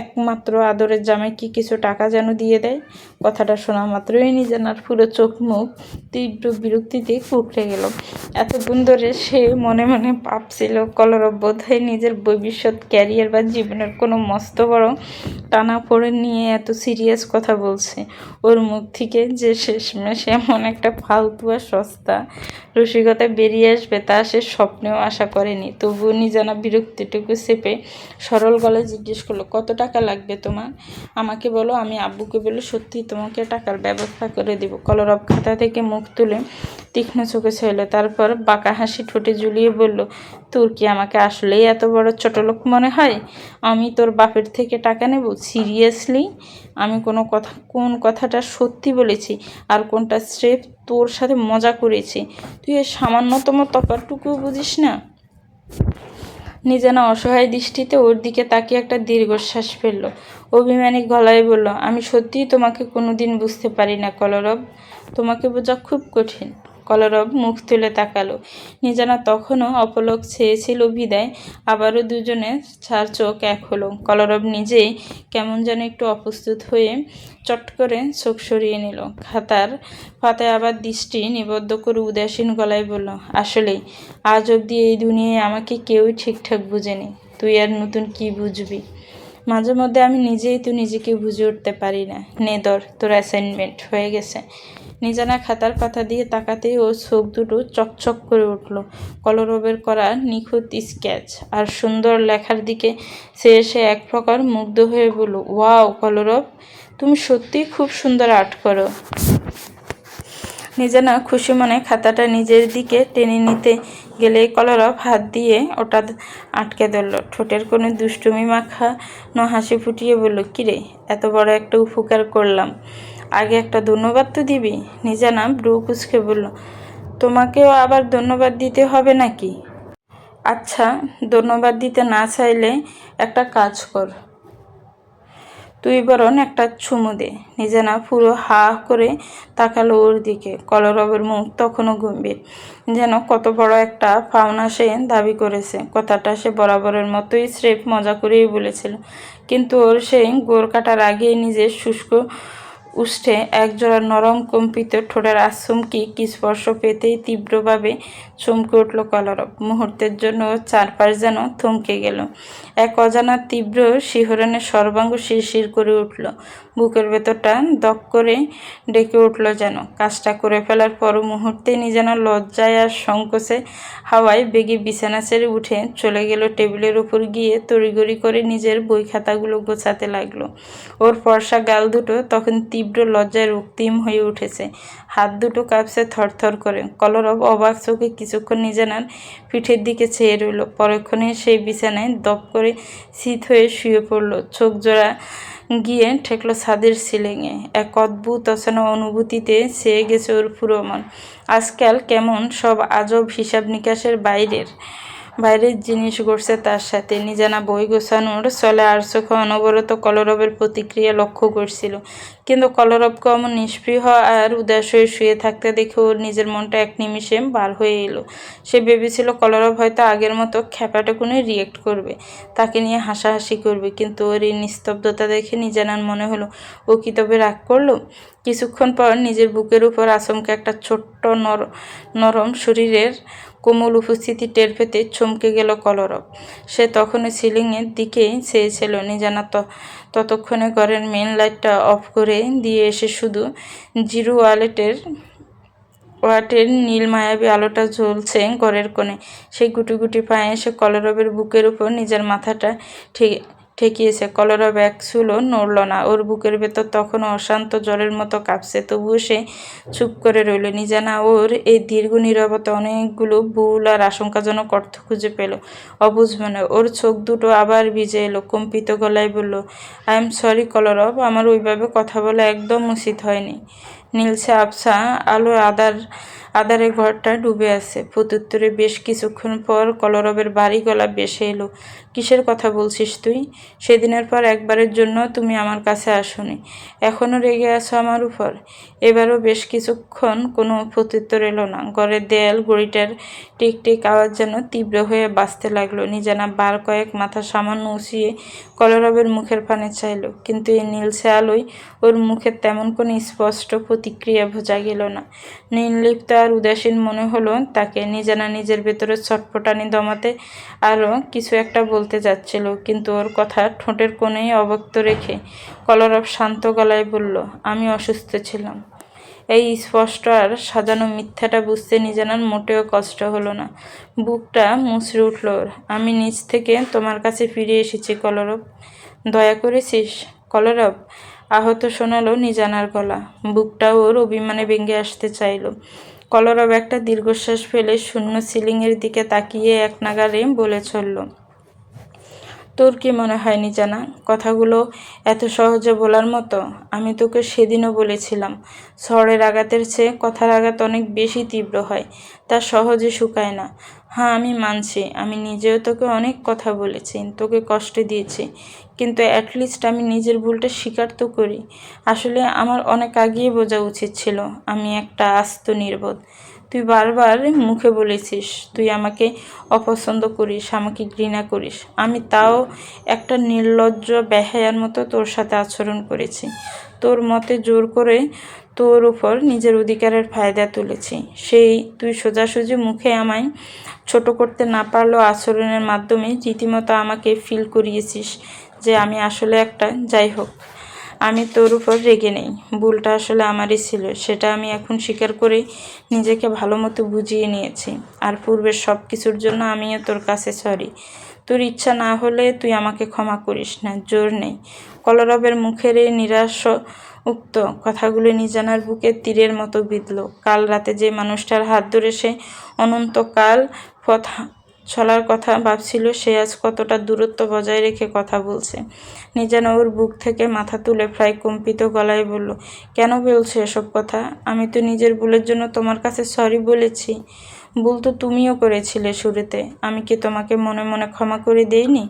একমাত্র আদরের জামাই কি কিছু টাকা যেন দিয়ে দেয়। কথাটা শোনা মাত্রই নিজানার পুরো চোখ মুখ তীব্র বিরক্তিতে কুঁকড়ে গেল। এতক্ষণ ধরে সে মনে মনে ভাবছিল কলরব বোধহয় নিজের ভবিষ্যৎ ক্যারিয়ার বা জীবনের কোনো মস্ত বড় টানাপোড়েন নিয়ে এত সিরিয়াস কথা বলছে। ওর মুখ থেকে যে শেষমেশ এমন একটা ফালতু আর সস্তা রসিকতা বেরিয়ে আসবে তা সে স্বপ্নেও আশা করেনি। তবুও নিজানা বিরক্তিটুকু চেপে সরল গলায় জিজ্ঞেস করলো, কত টাকা লাগবে তোমার? আমাকে বলো, আমি আব্বুকে বলে সত্যি তোমাকে টাকার ব্যবস্থা করে দেব। কলরব খাতা থেকে মুখ তুলে তীক্ষ্ণ চোখে চাইল, তারপর বাঁকা হাসি ঠোঁটে ঝুলিয়ে বলল, তোর কি আমাকে আসলেই এত বড় ছোটলোক মনে হয়? আমি তোর বাপের থেকে টাকা নেব? সিরিয়াসলি? আমি কোন কথাটা সত্যি বলেছি আর কোনটা স্রেফ তোর সাথে মজা করেছি? তুই এর সামান্যতম তফাৎটুকুও বুঝিস না? নিজানা অসহায় দৃষ্টিতে ওর দিকে তাকিয়ে একটা দীর্ঘশ্বাস ফেলল। অভিমানী গলায় বলল, আমি সত্যিই তোমাকে কোনোদিন বুঝতে পারি না কলরব। তোমাকে বোঝা খুব কঠিন। কলরব মুখ তুলে তাকালো। নিজানা তখনও অপলক চেয়েছিল বিদায়। আবারও দুজনে চার চোখ এক হলো। কলরব নিজেই কেমন যেন একটু অপ্রস্তুত হয়ে চট করে চোখ সরিয়ে নিল। খাতার পাতায় আবার দৃষ্টি নিবদ্ধ করে উদাসীন গলায় বলল, আসলেই আজ অবধি এই দুনিয়ায় আমাকে কেউই ঠিকঠাক বুঝেনি। তুই আর নতুন কি বুঝবি? মাঝে মধ্যে আমি নিজেই তো নিজেকে বুঝে উঠতে পারি না। নে ধর, তোর অ্যাসাইনমেন্ট হয়ে গেছে। নিজানা খাতার পাতা দিয়ে তাকাতেই ওর চোখ দুটো চকচক করে উঠল। কলরবের করা নিখুঁত স্কেচ আর সুন্দর লেখার দিকে সে এসে এক প্রকার মুগ্ধ হয়ে বলল, ওয়াও কলরব, তুমি সত্যিই খুব সুন্দর আর্ট করো। নিজানা খুশি মনে খাতাটা নিজের দিকে টেনে নিতে গেলেই কলরব হাত দিয়ে ওটা আটকে ধরল। ঠোঁটের কোনো দুষ্টুমি মাখানো হাসি ফুটিয়ে বলল, কিরে, এত বড় একটা উপকার করলাম, আগে একটা ধন্যবাদ তো দিবি। নিজানা ব্রু কুঁচকে বলল, তোমাকেও আবার ধন্যবাদ দিতে হবে নাকি? আচ্ছা, ধন্যবাদ দিতে না চাইলে একটা কাজ কর, তুই বরং একটা চুমু দে। নিজানা পুরো হা করে তাকালো ওর দিকে। কলরবের মুখ তখনও গম্ভীর, যেন কত বড় একটা পাওনা সে দাবি করেছে। কথাটা সে বরাবরের মতোই স্রেফ মজা করেই বলেছিল, কিন্তু ওর সেই গোর কাটার আগেই নিজের শুষ্ক উষ্ঠে একজোড়া নরম কম্পিত ঠোঁটের আচমকি স্পর্শ পেতেই তীব্রভাবে চমকে উঠল কলরব। মুহূর্তের জন্য ওর চারপাশ যেন থমকে গেল। এক অজানা তীব্র শিহরণে সর্বাঙ্গ শিরশির করে উঠল। বুকের ভেতরটা দপ করে ডেকে উঠল যেন। কাজটা করে ফেলার পর মুহূর্তেই যেন লজ্জায় আর সংকোচে হাওয়ায় বেগে বিছানা ছেড়ে উঠে চলে গেল টেবিলের উপর গিয়ে তড়িঘড়ি করে নিজের বই খাতাগুলো গোছাতে লাগলো। ওর ফর্সা গাল দুটো তখন তীব্র লজ্জায় রক্তিম হয়ে উঠেছে, হাত দুটো কাঁপছে থরথর করে। কলরব অবাক চোখে কিছুক্ষণ নিজানার পিঠের দিকে চেয়ে রইল। পরক্ষণে সেই বিছানায় দপ করে শীত হয়ে শুয়ে পড়ল। চোখ জোড়া গিয়ে ঠেকল ছাদের সিলিংয়ে। এক অদ্ভুত অচেনা অনুভূতিতে ছেয়ে গেছে ওর পুরো মন। আজকাল কেমন সব আজব হিসাব নিকাশের বাইরের জিনিস ঘটছে তার সাথে। নিজানা বই গোছানোর চলে আর চোখে অনবরত কলরবের প্রতিক্রিয়া লক্ষ্য করছিল। কিন্তু কলরবকে অমন নিষ্পৃহ আর উদাস হয়ে শুয়ে থাকতে দেখে ওর নিজের মনটা এক নিমিষে বার হয়ে এলো। সে ভেবেছিল কলরব হয়তো আগের মতো খ্যাপাটুকুনে রিয়েক্ট করবে, তাকে নিয়ে হাসাহাসি করবে, কিন্তু ওর এই নিস্তব্ধতা দেখে নিজানার মনে হলো ও কি তবে রাগ করলো। কিছুক্ষণ পর নিজের বুকের উপর আচমকা একটা ছোট্ট নরম শরীরের কোমল উপস্থিতি টের পেতে চমকে গেল কলরব। সে তখনও সিলিংয়ের দিকেই চেয়েছিল। নিজানা ততক্ষণে ঘরের মেন লাইটটা অফ করে দিয়ে এসে শুধু জিরো ওয়াটের নীল মায়াবী আলোটা জ্বলছে ঘরের কোণে। সেই গুটি গুটি পায়ে এসে কলরবের বুকের উপর নিজের মাথাটা ঠেকিয়েছে। কলরব এক চুলও নড়ল না। ওর বুকের ভেতর তখনও অশান্ত জ্বরের মতো কাঁপছে। তবুও সে চুপ করে রইল। নিজানা ওর এই দীর্ঘ নীরবতা অনেকগুলো ভুল আর আশঙ্কাজনক অর্থ খুঁজে পেল। অবুঝ মনে ওর চোখ দুটো আবার ভিজে এলো। কম্পিত গলায় বলল, আই এম সরি কলরব, আমার ওইভাবে কথা বলা একদম উচিত হয়নি। নীলসে আবছা আলো আধারে ঘরটা ডুবে আছে। প্রত্যুত্তরে বেশ কিছুক্ষণ পর কলরবের বাড়ি গলা ভেসে এলো। কিসের কথা বলছিস তুই? সেদিনের পর একবারের জন্য তুমি আমার কাছে আসোনি, এখনও রেগে আছো আমার উপর? এবারও বেশ কিছুক্ষণ কোনো প্রত্যুত্তর এলো না। ঘরের দেয়াল ঘড়িটার টিকটিক আওয়াজ যেন তীব্র হয়ে বাজতে লাগলো। নিজানা বার কয়েক মাথা সামান্য উঁচিয়ে কলরবের মুখের পানে চাইল, কিন্তু এই নীলসে আলোয় ওর মুখে তেমন কোনো স্পষ্ট প্রতিক্রিয়া বোঝা গেল না। নির্লিপ্ত আর উদাসীন মনে হলো তাকে। নিজানা নিজের ভেতরে ছটফটানি দমাতে আরও কিছু একটা বলতে যাচ্ছিল, কিন্তু ওর কথা ঠোঁটের কোণেই অব্যক্ত রেখে কলরব শান্ত গলায় বলল, আমি অসুস্থ ছিলাম। এই স্পষ্ট আর সাজানো মিথ্যাটা বুঝতে নিজানার মোটেও কষ্ট হলো না। বুকটা মুচড়ে উঠল ওর। আমি নিজ থেকে তোমার কাছে ফিরে এসেছি কলরব। দয়া করেছিস? কলরব আহত শোনালো নিজানার গলা। বুকটা ওর অভিমানে ভেঙে আসতে চাইল। কলরব একটা দীর্ঘশ্বাস ফেলে শূন্য সিলিংয়ের দিকে তাকিয়ে এক নাগাড়ে বলে চলল, তোর কি মনে হয় নিজানা, কথাগুলো এত সহজে বলার মতো? আমি তোকে সেদিনও বলেছিলাম, ঝড়ের আঘাতের চেয়ে কথার আঘাত অনেক বেশি তীব্র হয়, তা সহজে শুকায় না। হ্যাঁ, আমি মানছি, আমি নিজেও তোকে অনেক কথা বলেছি, তোকে কষ্ট দিয়েছি, কিন্তু অ্যাটলিস্ট আমি নিজের ভুলটা স্বীকার তো করি। আসলে আমার অনেক আগেই বোঝা উচিত ছিল আমি একটা আস্ত নির্বোধ। তুই বারবার মুখে বলেছিস তুই আমাকে অপছন্দ করিস, আমাকে ঘৃণা করিস। আমি তাও একটা নির্লজ্জ বেহায়ার মতো তোর সাথে আচরণ করেছি। তোর মতে জোর করে তোর উপর নিজের অধিকারের ফায়দা তুলেছি। সেই তুই সোজাসুজি মুখে আমায় ছোট করতে না পারলেও আচরণের মাধ্যমে রীতিমতো আমাকে ফিল করিয়েছিস যে আমি আসলে একটা। যাই হোক, আমি তোর উপর রেগে নেই, ভুলটা আসলে আমারই ছিল, সেটা আমি এখন স্বীকার করে নিজেকে ভালো মতো বুঝিয়ে নিয়েছি। আর পূর্বের সব কিছুর জন্য আমিও তোর কাছে সরি। তোর ইচ্ছা না হলে তুই আমাকে ক্ষমা করিস না, জোর নেই। কলরবের মুখের এই নিরাশ উক্ত কথাগুলো নিজানার বুকে তীরের মতো বিঁধল। কাল রাতে যে মানুষটার হাত ধরে সে অনন্তকাল পথ চলার কথা ভাবছিল, সে আজ কতটা দূরত্ব বজায় রেখে কথা বলছে। নিজানা ওর বুক থেকে মাথা তুলে প্রায় কম্পিত গলায় বলল, কেন বলছো এসব কথা? আমি তো নিজের ভুলের জন্য তোমার কাছে সরি বলেছি। ভুল তো তুমিও করেছিলে শুরুতে, আমি কি তোমাকে মনে মনে ক্ষমা করে দেইনি?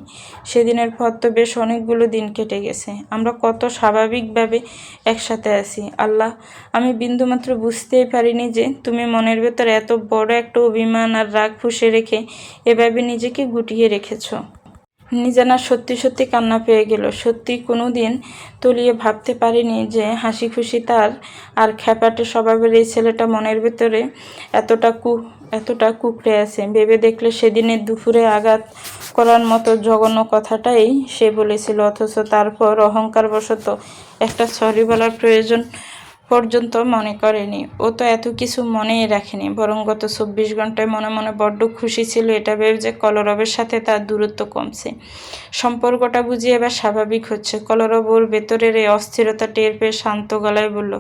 সেদিনের পর তো বেশ অনেকগুলো দিন কেটে গেছে, আমরা কত স্বাভাবিকভাবে একসাথে আছি। আল্লাহ, আমি বিন্দুমাত্র বুঝতেই পারিনি যে তুমি মনের ভেতর এত বড় একটা অভিমান আর রাগ পুষে রেখে এভাবে নিজেকে গুটিয়ে রেখেছ। নিজানা সত্যি সত্যি কান্না পেয়ে গেল। সত্যি কোনো দিন তলিয়ে ভাবতে পারিনি যে হাসি খুশি তার আর খ্যাপাটে স্বভাবের এই ছেলেটা মনের ভেতরে এতটা কুঁকড়ে আছে। ভেবে দেখলে সেদিনের দুপুরে আঘাত করার মতো জঘন্য কথাটাই সে বলেছিল, অথচ তারপর অহংকারবশত একটা সরি বলার প্রয়োজন পর্যন্ত মনে করেনি। ও তো এত কিছু মনেই রাখেনি, বরং গত 24 ঘন্টায় মনে মনে বড্ড খুশি ছিল এটা ভেবে যে কলরবের সাথে তার দূরত্ব কমছে, সম্পর্কটা বুঝি এবার স্বাভাবিক হচ্ছে। কলরব ওর ভেতরের এই অস্থিরতা টের পেয়ে শান্ত গলায় বলল,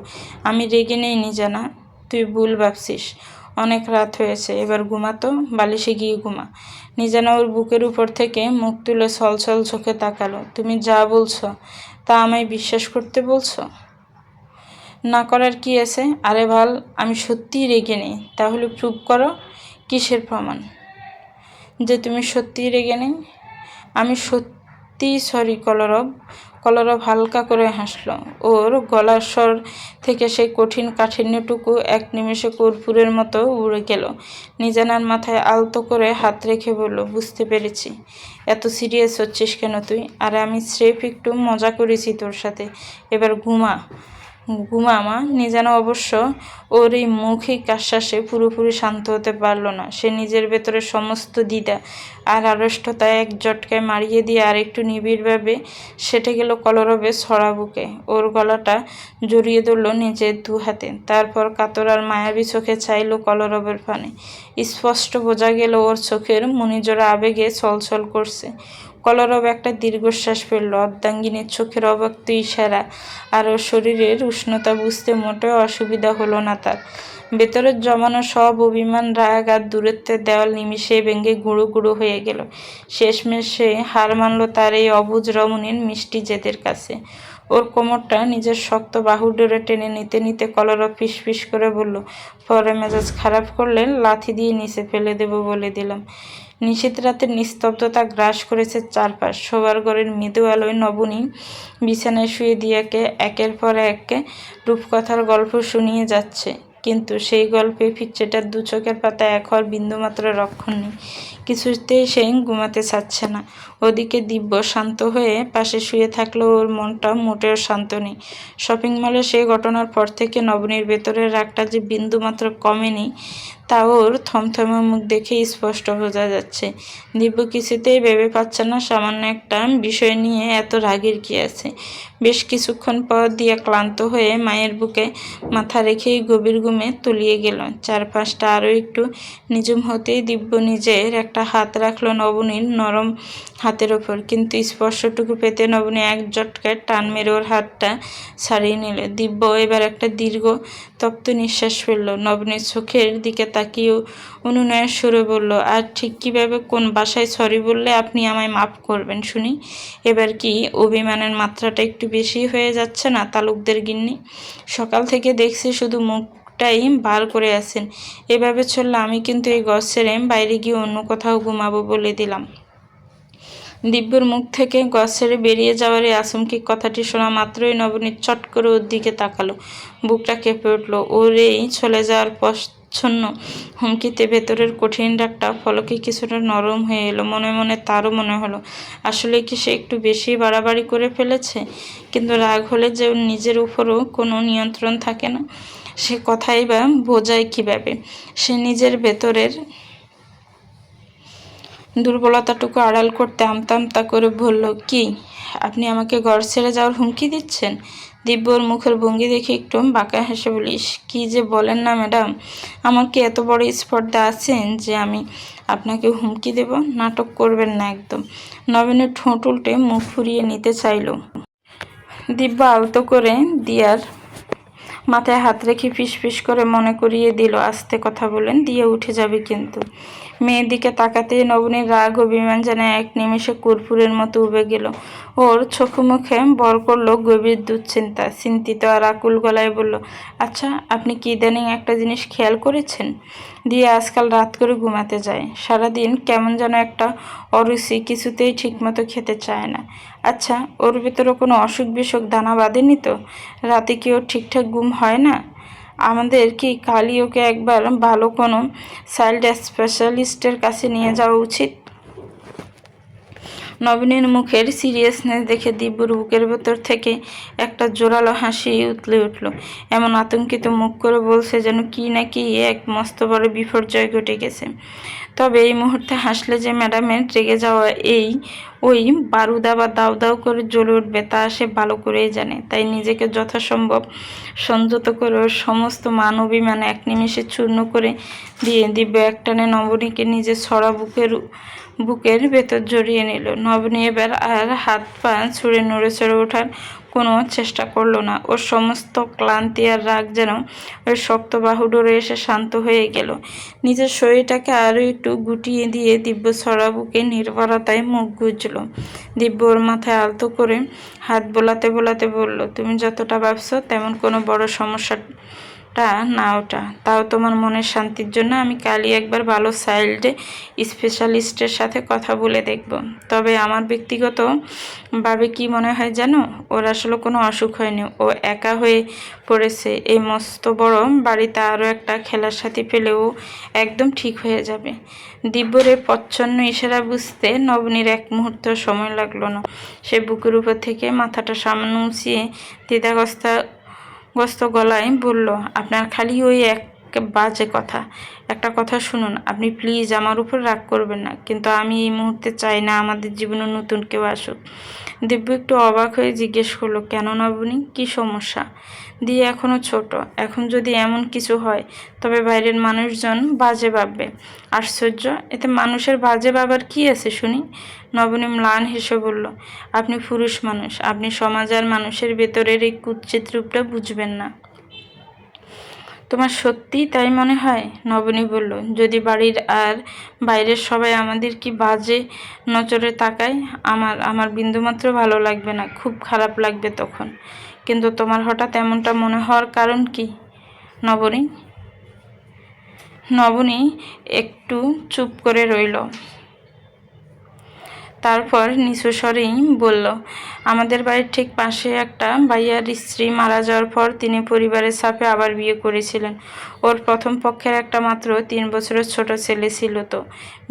আমি রেগে নেই নিজানা, তুই ভুল ভাবছিস। অনেক রাত হয়েছে, এবার ঘুমাতো, বালিশে গিয়ে ঘুমা। নিজানা ওর বুকের উপর থেকে মুখ তুলে ছলছল চোখে তাকালো। তুমি যা বলছো তা আমায় বিশ্বাস করতে বলছো? না করার কি আছে? আরে ভাল, আমি সত্যিই রেগে নেই। তাহলে প্রুভ করো। কিসের প্রমাণ যে তুমি সত্যিই রেগে নেই? আমি সত্যিই সরি কলরব। কলরব হালকা করে হাসল। ওর গলার স্বর থেকে সেই কঠিন কাঠিন্যটুকু এক নিমেষে কর্পূরের মতো উড়ে গেল। নিজানার মাথায় আলতো করে হাত রেখে বলল, বুঝতে পেরেছি। এত সিরিয়াস হচ্ছিস কেন তুই? আরে আমি স্রেফ একটু মজা করেছি তোর সাথে। এবার ঘুমা মা। নিজানা অবশ্য ওর এই মৌখিক আশ্বাসে পুরোপুরি শান্ত হতে পারল না। সে নিজের ভেতরে সমস্ত দ্বিধা আর আড়ষ্টতা এক ঝটকায় মারিয়ে দিয়ে আরেকটু নিবিড়ভাবে সেটে গেল কলরবের ছড়া বুকে। ওর গলাটা জড়িয়ে ধরল নিজের দু হাতে, তারপর কাতর আর মায়াবী চোখে চাইল কলরবের পানে। স্পষ্ট বোঝা গেল ওর চোখের মণিজোড়া আবেগে ছলছল করছে। কলরব একটা দীর্ঘশ্বাস ফেলল। অর্ধাঙ্গিনীর চোখের অব্যক্ত ইশারা আর ওর শরীরের উষ্ণতা বুঝতে মোটেও অসুবিধা হলো না তার। ভেতরের জমানো সব অভিমান, রাগ আর দূরত্বের দেওয়াল নিমিষে ভেঙে গুঁড়ো গুঁড়ো হয়ে গেল। শেষমেশ সে হার মানল তার এই অবুঝ রমণীর মিষ্টি জেদের কাছে। ওর কোমরটা নিজের শক্ত বাহু ডোরে টেনে নিতে নিতে কলরব ফিসফিস করে বলল, পরে মেজাজ খারাপ করলে লাথি দিয়ে নিচে ফেলে দেব বলে দিলাম। নিশীথ রাতের নিস্তব্ধতা গ্রাস করেছে চারপাশ। শোবার ঘরের মৃদু আলোয় নবনী বিছানায় শুয়ে দিয়াকে একের পর এক রূপকথার গল্প শুনিয়ে যাচ্ছে, কিন্তু সেই গল্পে পিচ্চিটার দু চোখের পাতায় এক হওয়ার বিন্দুমাত্র রক্ষণ নেই। কিছুতেই সে ঘুমাতে চাচ্ছে না। ওদিকে দিব্য শান্ত হয়ে পাশে শুয়ে থাকলেও ওর মনটা মোটেও শান্ত নেই। শপিং মলে সেই ঘটনার পর থেকে নবনীর ভেতরের রাগটা যে বিন্দুমাত্র কমেনি তা ওর থমথমে মুখ দেখে স্পষ্ট বোঝা যাচ্ছে। দিব্য কিছুতেই ভেবে পাচ্ছে না সামান্য একটা বিষয় নিয়ে এত রাগের কি আছে। বেশ কিছুক্ষণ পর দিয়া ক্লান্ত হয়ে মায়ের বুকে মাথা রেখেই গভীর ঘুমে তলিয়ে গেল। চারপাশটা আরও একটু নিঝুম হতেই দিব্য নিজের একটা হাত রাখল নবনীর নরম হাতের ওপর, কিন্তু স্পর্শটুকু পেতে নবনী এক জটকায় টান মেরে ওর হাতটা ছাড়িয়ে নিল। দিব্য এবার একটা দীর্ঘ তপ্ত নিঃশ্বাস ফেলল। নবনীর চোখের দিকে তাকিয়ে অনুনয়ের সুরে বলল, আর ঠিক কীভাবে কোন ভাষায় সরি বললে আপনি আমায় মাফ করবেন শুনি? এবার কি অভিমানের মাত্রাটা একটু বেশি হয়ে যাচ্ছে না তালুকদের গিন্নি? সকাল থেকে দেখছি শুধু মুখটাই বার করে আছেন। এভাবে চললে আমি কিন্তু এই ঘর ছেড়ে বাইরে গিয়ে অন্য কোথাও ঘুমাবো বলে দিলাম। দিব্যর মুখ থেকে ঘর ছেড়ে বেরিয়ে যাওয়ার এই আচমকি কথাটি শোনা মাত্রই নবনী চট করে ওর দিকে তাকালো। বুকটা কেঁপে উঠল। ওর এই চলে যাওয়ার প্রচ্ছন্ন হুমকিতে ভেতরের কঠিন রাগটা ফলকে কিছুটা নরম হয়ে এলো। মনে মনে তারও মনে হলো আসলে কি সে একটু বেশি বাড়াবাড়ি করে ফেলেছে। কিন্তু রাগ হলে যে ওর নিজের উপরও কোনো নিয়ন্ত্রণ থাকে না, সে কথাই বা বোঝায় কীভাবে? সে নিজের ভেতরের দুর্বলতাটুকু আড়াল করতে আমতা আমতা করে বলল, কি আপনি আমাকে ঘর ছেড়ে যাওয়ার হুমকি দিচ্ছেন? দিব্যর মুখের ভঙ্গি দেখে একটু বাঁকা হেসে বলিস, কি যে বলেন না ম্যাডাম, আমার কি এত বড় স্পর্ধা আছেন যে আমি আপনাকে হুমকি দেব? নাটক করবেন না একদম। নবীনের ঠোঁট উল্টে মুখ ফুরিয়ে নিতে চাইল। দিব্য আলতো করে দিয়ার মাথায় হাত রেখে ফিসফিস করে মনে করিয়ে দিল, আস্তে কথা বলেন, দিয়ে উঠে যাবে কিন্তু। মেয়ের দিকে তাকাতেই নবনীর রাগ অভিমান যেন এক নিমেষে কর্পূরের মতো উবে গেল। ওর চোখে মুখে বর করলো গভীর দুশ্চিন্তা। চিন্তিত আর আকুল গলায় বলল, আচ্ছা আপনি কি ইদানিং একটা জিনিস খেয়াল করেছেন? দিয়ে আজকাল রাত করে ঘুমাতে যায়, সারাদিন কেমন যেন একটা অরুচি, কিছুতেই ঠিকমতো খেতে চায় না। আচ্ছা ওর ভেতরে কোনো অসুখ বিসুখ দানা বাঁধেনি তো? রাতে কি ওর ঠিকঠাক ঘুম হয় না? আমাদের কি কালই ওকে একবার ভালো কোনো চাইল্ড স্পেশালিস্টের কাছে নিয়ে যাওয়া উচিত? নবীনের মুখের সিরিয়াসনেস দেখে দিব্যর বুকের ভেতর থেকে একটা জোরালো হাসি উতলে উঠল। এমন আতঙ্কিত মুখ করে বলছে যেন কি না কি এক মস্ত বড় বিপর্যয় ঘটে গেছে। তবে এই মুহূর্তে হাসলে যে ম্যাডামের রেগে যাওয়া ওই বারুদা বা দাউ দাউ করে জ্বলে উঠবে তা সে ভালো করেই জানে। তাই নিজেকে যথাসম্ভব সংযত করে ওর সমস্ত মান অভিমান এক নিমেষে চূর্ণ করে দিয়ে দিব্য একটানে নবনীকে নিজের ছড়া বুকের ভেতর জড়িয়ে নিল। নবনী এবার আর হাত পা ছুঁড়ে নড়ে চড়ে ওঠার কোনো চেষ্টা করলো না। ওর সমস্ত ক্লান্তি আর রাগ যেন ওই শক্ত বাহু ডোরে এসে শান্ত হয়ে গেল। নিজের শরীরটাকে আরও একটু গুটিয়ে দিয়ে দিব্য ছড়া বুকে নির্ভরতায় মুখ গুজল। দিব্য ওর মাথায় আলতো করে হাত বোলাতে বোলাতে বলল, তুমি যতটা ভাবছো তেমন কোনো বড় সমস্যাটা না ওটা। তাও তোমার মনের শান্তির জন্য আমি কালই একবার ভালো চাইল্ড স্পেশালিস্টের সাথে কথা বলে দেখব। তবে আমার ব্যক্তিগতভাবে কি মনে হয় জানো, ওর আসলে কোনো অসুখ হয়নি। ও একা হয়ে পড়েছে। এই মস্ত বড় বাড়িতে আরও একটা খেলার সাথী পেলেও একদম ঠিক হয়ে যাবে। দিব্যর এই প্রচ্ছন্ন ইশারা বুঝতে নবনীর এক মুহূর্ত সময় লাগলো না। সে বুকের উপর থেকে মাথাটা সামান্য উঁচিয়ে দ্বিধাগ্রস্ত গলায় বলল, আপনার খালি ওই এক বাজে কথা। একটা কথা শুনুন, আপনি প্লিজ আমার উপর রাগ করবেন না, কিন্তু আমি এই মুহূর্তে চাই না আমাদের জীবনে নতুন কেউ আসুক। দিব্য একটু অবাক হয়ে জিজ্ঞেস করলো, কেন নবনী, কি সমস্যা? দিয়ে এখনও ছোট, এখন যদি এমন কিছু হয় তবে বাইরের মানুষজন বাজে ভাববে। আশ্চর্য, এতে মানুষের বাজে ভাবার কি আছে শুনি? নবনী ম্লান হেসে বলল, আপনি পুরুষ মানুষ, আপনি সমাজ আর মানুষের ভেতরের এই কুৎসিত রূপটা বুঝবেন না। তোমার সত্যিই তাই মনে হয়? নবনী বলল, যদি বাড়ির আর বাইরের সবাই আমাদের কি বাজে নজরে তাকায়, আমার বিন্দুমাত্র ভালো লাগবে না, খুব খারাপ লাগবে তখন। কিন্তু তোমার হঠাৎ এমনটা মনে হওয়ার কারণ কি? নবনী নবনী একটু চুপ করে রইল। তারপর নিচু স্বরেই বলল, আমাদের বাড়ির ঠিক পাশে একটা ভাইয়ার স্ত্রী মারা যাওয়ার পর তিনি পরিবারের চাপে আবার বিয়ে করেছিলেন। ওর প্রথম পক্ষের একটা মাত্র 3 বছরের ছোট ছেলে ছিল। তো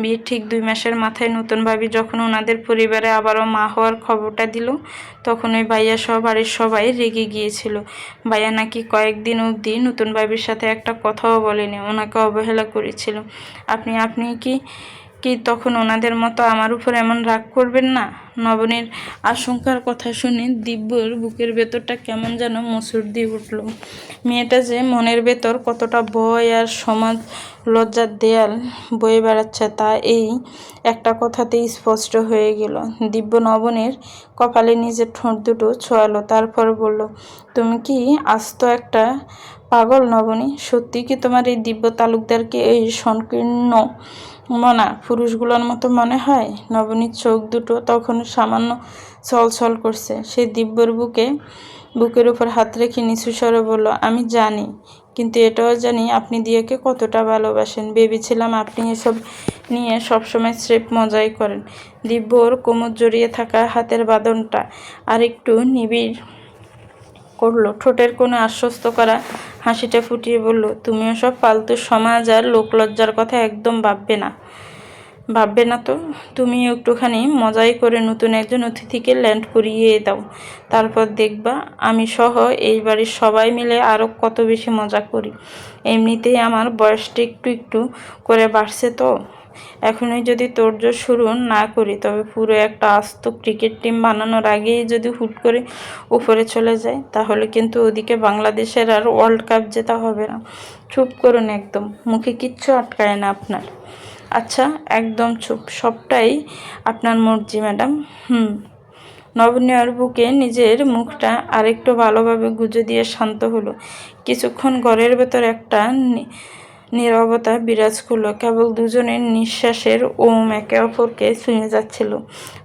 বিয়ের ঠিক 2 মাসের মাথায় নতুন ভাবি যখন ওনাদের পরিবারে আবারও মা হওয়ার খবরটা দিল, তখন ওই ভাইয়া সহ বাড়ির সবাই রেগে গিয়েছিল। ভাইয়া নাকি কয়েকদিন অবধি নতুন ভাবির সাথে একটা কথাও বলেনি, ওনাকে অবহেলা করেছিল। আপনি কি কি তখন ওনাদের মতো আমার উপর এমন রাগ করবেন না? নবনীর আশঙ্কার কথা শুনে দিব্যর বুকের ভেতরটা কেমন যেন মসুর দিয়ে উঠল। মেয়েটা যে মনের ভেতর কতটা ভয় আর সমাজ লজ্জার দেয়াল বয়ে বেড়াচ্ছে তা এই একটা কথাতেই স্পষ্ট হয়ে গেল। দিব্য নবনীর কপালে নিজের ঠোঁট দুটো ছোঁয়ালো, তারপর বলল, তুমি কি আস্ত একটা পাগল নবনী? সত্যি কি তোমার এই দিব্য তালুকদারকে এই সংকীর্ণ মনা পুরুষগুলোর মতো মনে হয়? নবনীর চোখ দুটো তখন সামান্য ছলছল করছে। সে দিব্যর বুকের উপর হাত রেখে নিচু স্বরে বলল, আমি জানি, কিন্তু এটাও জানি আপনি দিয়াকে কতটা ভালোবাসেন। ভেবেছিলাম আপনি এসব নিয়ে সবসময় স্রেফ মজাই করেন। দিব্য ওর কোমর জড়িয়ে থাকা হাতের বাঁধনটা আর একটু নিবিড় করলো, ঠোঁটের কোণে আশ্বস্ত করা হাসিটা ফুটিয়ে বলল, তুমিও সব ফালতু সমাজ আর লোকলজ্জার কথা একদম ভাববে না তো। তুমি একটুখানি মজাই করে নতুন একজন অতিথিকে ল্যান্ড করিয়ে দাও, তারপর দেখবা আমি সহ এই বাড়ির সবাই মিলে আরও কত বেশি মজা করি। এমনিতেই আমার বয়সটা একটু একটু করে বাড়ছে, তো এখনই যদি তোড়জোড় শুরু না করি তবে পুরো একটা আস্ত ক্রিকেট টিম বানানোর আগেই যদি হুট করে উপরে চলে যায়, তাহলে কিন্তু ওদিকে বাংলাদেশের আর ওয়ার্ল্ড কাপ জেতা হবে না। চুপ করুন একদম, মুখে কিচ্ছু আটকায় না আপনার। আচ্ছা, একদম চুপ, সবটাই আপনার মর্জি ম্যাডাম। নবনীর বুকে নিজের মুখটা আরেকটু ভালোভাবে গুজে দিয়ে শান্ত হলো। কিছুক্ষণ ঘরের ভেতর একটা নীরবতা বিরাজ করলো। কেবল দুজনের নিঃশ্বাসের ওম একে অপরকে ছুঁয়ে যাচ্ছিল।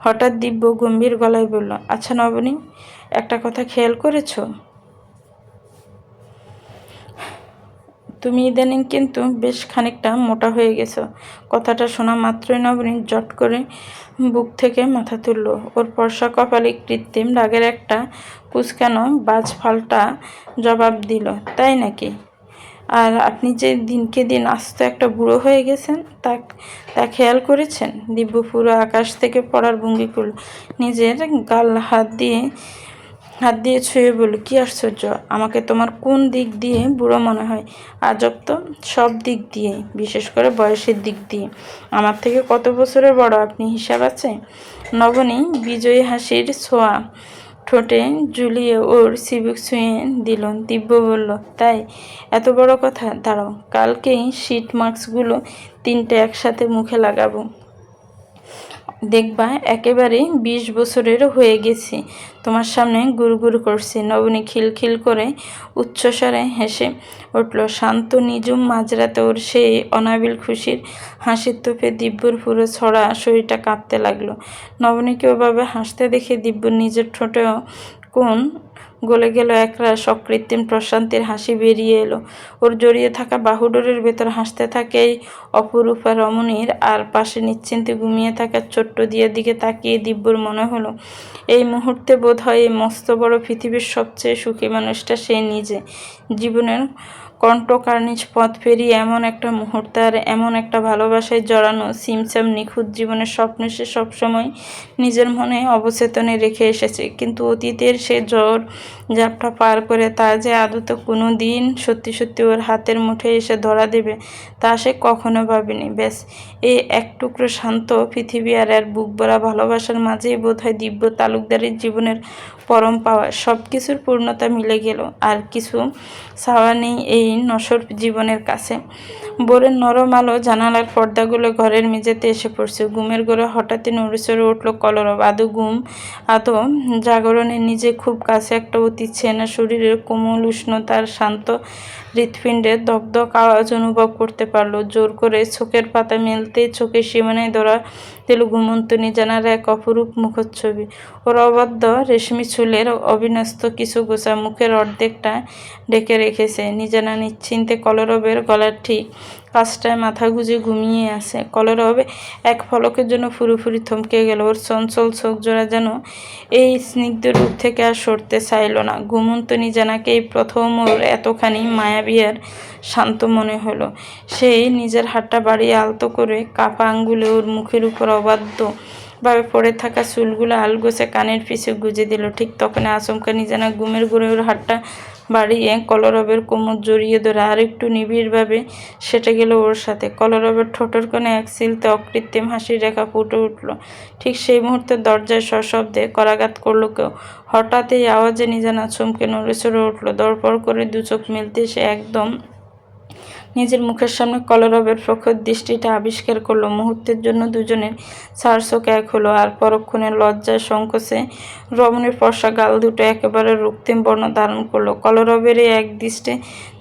হঠাৎ দিব্য গম্ভীর গলায় বলল, আচ্ছা নবনী, একটা কথা খেয়াল করেছো? তুমি ইদানিং কিন্তু বেশ খানিকটা মোটা হয়ে গেছো। কথাটা শোনা মাত্রই নবনী জট করে বুক থেকে মাথা তুলল। ওর ফর্সা কপালে কৃত্রিম রাগের একটা কুঁচকানো বাজ ফাল্টা জবাব দিল, তাই নাকি? আর আপনি যে দিনকে দিন আস্ত একটা বুড়ো হয়ে গেছেন তা খেয়াল করেছেন? দিব্য পুরো আকাশ থেকে পড়ার ভঙ্গি করল, নিজের গাল হাত দিয়ে ছুঁয়ে বলল, কি আশ্চর্য, আমাকে তোমার কোন দিক দিয়ে বুড়ো মনে হয়? আজব তো, সব দিক দিয়ে, বিশেষ করে বয়সের দিক দিয়ে। আমার থেকে কত বছরের বড় আপনি হিসাব আছে? নবনী বিজয়ী হাসির ছোঁয়া ঠোঁটে ঝুলিয়ে ওর চিবুক ছুঁয়ে দিল। দিব্য বলল, তাই? এত বড় কথা? দাঁড়াও, কালকেই শীট মাস্কগুলো 3টে একসাথে মুখে লাগাবো, দেখবা একেবারে 20 বছরের হয়ে গেছি, তোমার সামনে গুড়গুড় করছি। নবনী খিলখিল করে উচ্চস্বরে হেসে উঠল। শান্ত নিঝুম মাঝরাতে ওর সেই অনাবিল খুশির হাসির তোপে দিব্যর পুরো ছড়া শরীরটা কাঁপতে লাগলো। নবনীকে ওভাবে হাসতে দেখে দিব্যর নিজের ঠোঁটেও কোন গলে গেল, একরাশ অকৃত্রিম প্রশান্তির হাসি বেরিয়ে এলো। ওর জড়িয়ে থাকা বাহুডোরের ভেতর হাসতে থাকে এই অপরূপা রমণীর, আর পাশে নিশ্চিন্তে ঘুমিয়ে থাকা ছোট্ট দিয়ার দিকে তাকিয়ে দিব্যর মনে হলো, এই মুহূর্তে বোধ হয় এই মস্ত বড় পৃথিবীর সবচেয়ে সুখী মানুষটা সে নিজে। জীবনের কণ্টকার্নিজ পথ পেরিয়ে এমন একটা মুহূর্তে আর এমন একটা ভালোবাসায় জড়ানো সিমসাম নিখুঁত জীবনের স্বপ্ন সে সবসময় নিজের মনে অবচেতনে রেখে এসেছে। কিন্তু অতীতের সে ঝড় ঝাপটা পার করে তা যে আদতে কোনো দিন সত্যি সত্যি ওর হাতের মুঠে এসে ধরা দেবে তা সে কখনো ভাবেনি। ব্যাস, এই এক টুকরো শান্ত পৃথিবী আর এর বুক ভরা ভালোবাসার মাঝেই বোধহয় দিব্য তালুকদারের জীবনের পরম পাওয়া। সব কিছুর পূর্ণতা মিলে গেল, আর কিছু চাওয়া নেই এই এই নশ্বর জীবনের কাছে। ভোরের নরম আলো জানালার পর্দাগুলো ঘরের মেঝেতে এসে পড়ছে। ঘুমের ঘরে হঠাৎই নড়েচড়ে উঠল কলরব। আদৌ জাগরণের নিজে খুব কাছে একটা অতি চেনা শরীরের কোমল উষ্ণতার শান্ত হৃৎপিণ্ডের দগদগ আওয়াজ অনুভব করতে পারল। জোর করে চোখের পাতা মেলতেই চোখের সীমানায় ধরা দিল ঘুমন্ত নিজানার এক অপরূপ মুখচ্ছবি। ওর অবাধ্য রেশমি চুলের অবিন্যস্ত কিছু গোছা মুখের অর্ধেকটা ঢেকে রেখেছে। নিজানা নিশ্চিন্তে কলরবের গলার ঠিক কাছটায় মাথা গুজে ঘুমিয়ে আছে। কলরব এক পলকের জন্য পুরোপুরি থমকে গেল। ওর চঞ্চল চোখ জোড়া যেন এই স্নিগ্ধ রূপ থেকে আর সরতে চাইল না। ঘুমন্ত নিজানাকে এই প্রথম ওর এতখানি মায়াবী আর শান্ত মনে হলো। সেই নিজের হাতটা বাড়িয়ে আলতো করে কাপা আঙ্গুলে ওর মুখের উপর অবাধ্য ভাবে পড়ে থাকা চুলগুলো আলগোছে কানের পিছে গুজে দিল। ঠিক তখনই আচমকা নিজানা ঘুমের ঘুরে ওর হাতটা বাড়িয়ে কলরবের কোমর জড়িয়ে ধরে আর একটু নিবিড়ভাবে সেটে গেল ওর সাথে। কলরবের ঠোঁটের কোণে এক সিলতে অকৃত্রিম হাসির রেখা ফুটে উঠল। ঠিক সেই মুহূর্তে দরজায় সশব্দে করাঘাত করল কেউ। হঠাৎ এই আওয়াজে নিজানা চমকে নড়েচড়ে উঠল। দরপর করে দু চোখ মেলতে সে একদম নিজের মুখের সামনে কলরবের প্রখর দৃষ্টিটা আবিষ্কার করলো। মুহূর্তের জন্য দুজনের চার চোখ এক হলো, আর পরক্ষণে লজ্জায় সংকোচে রমণীর ফর্সা গাল দুটো একেবারে রক্তিম বর্ণ ধারণ করলো। কলরবের এই এক দৃষ্টে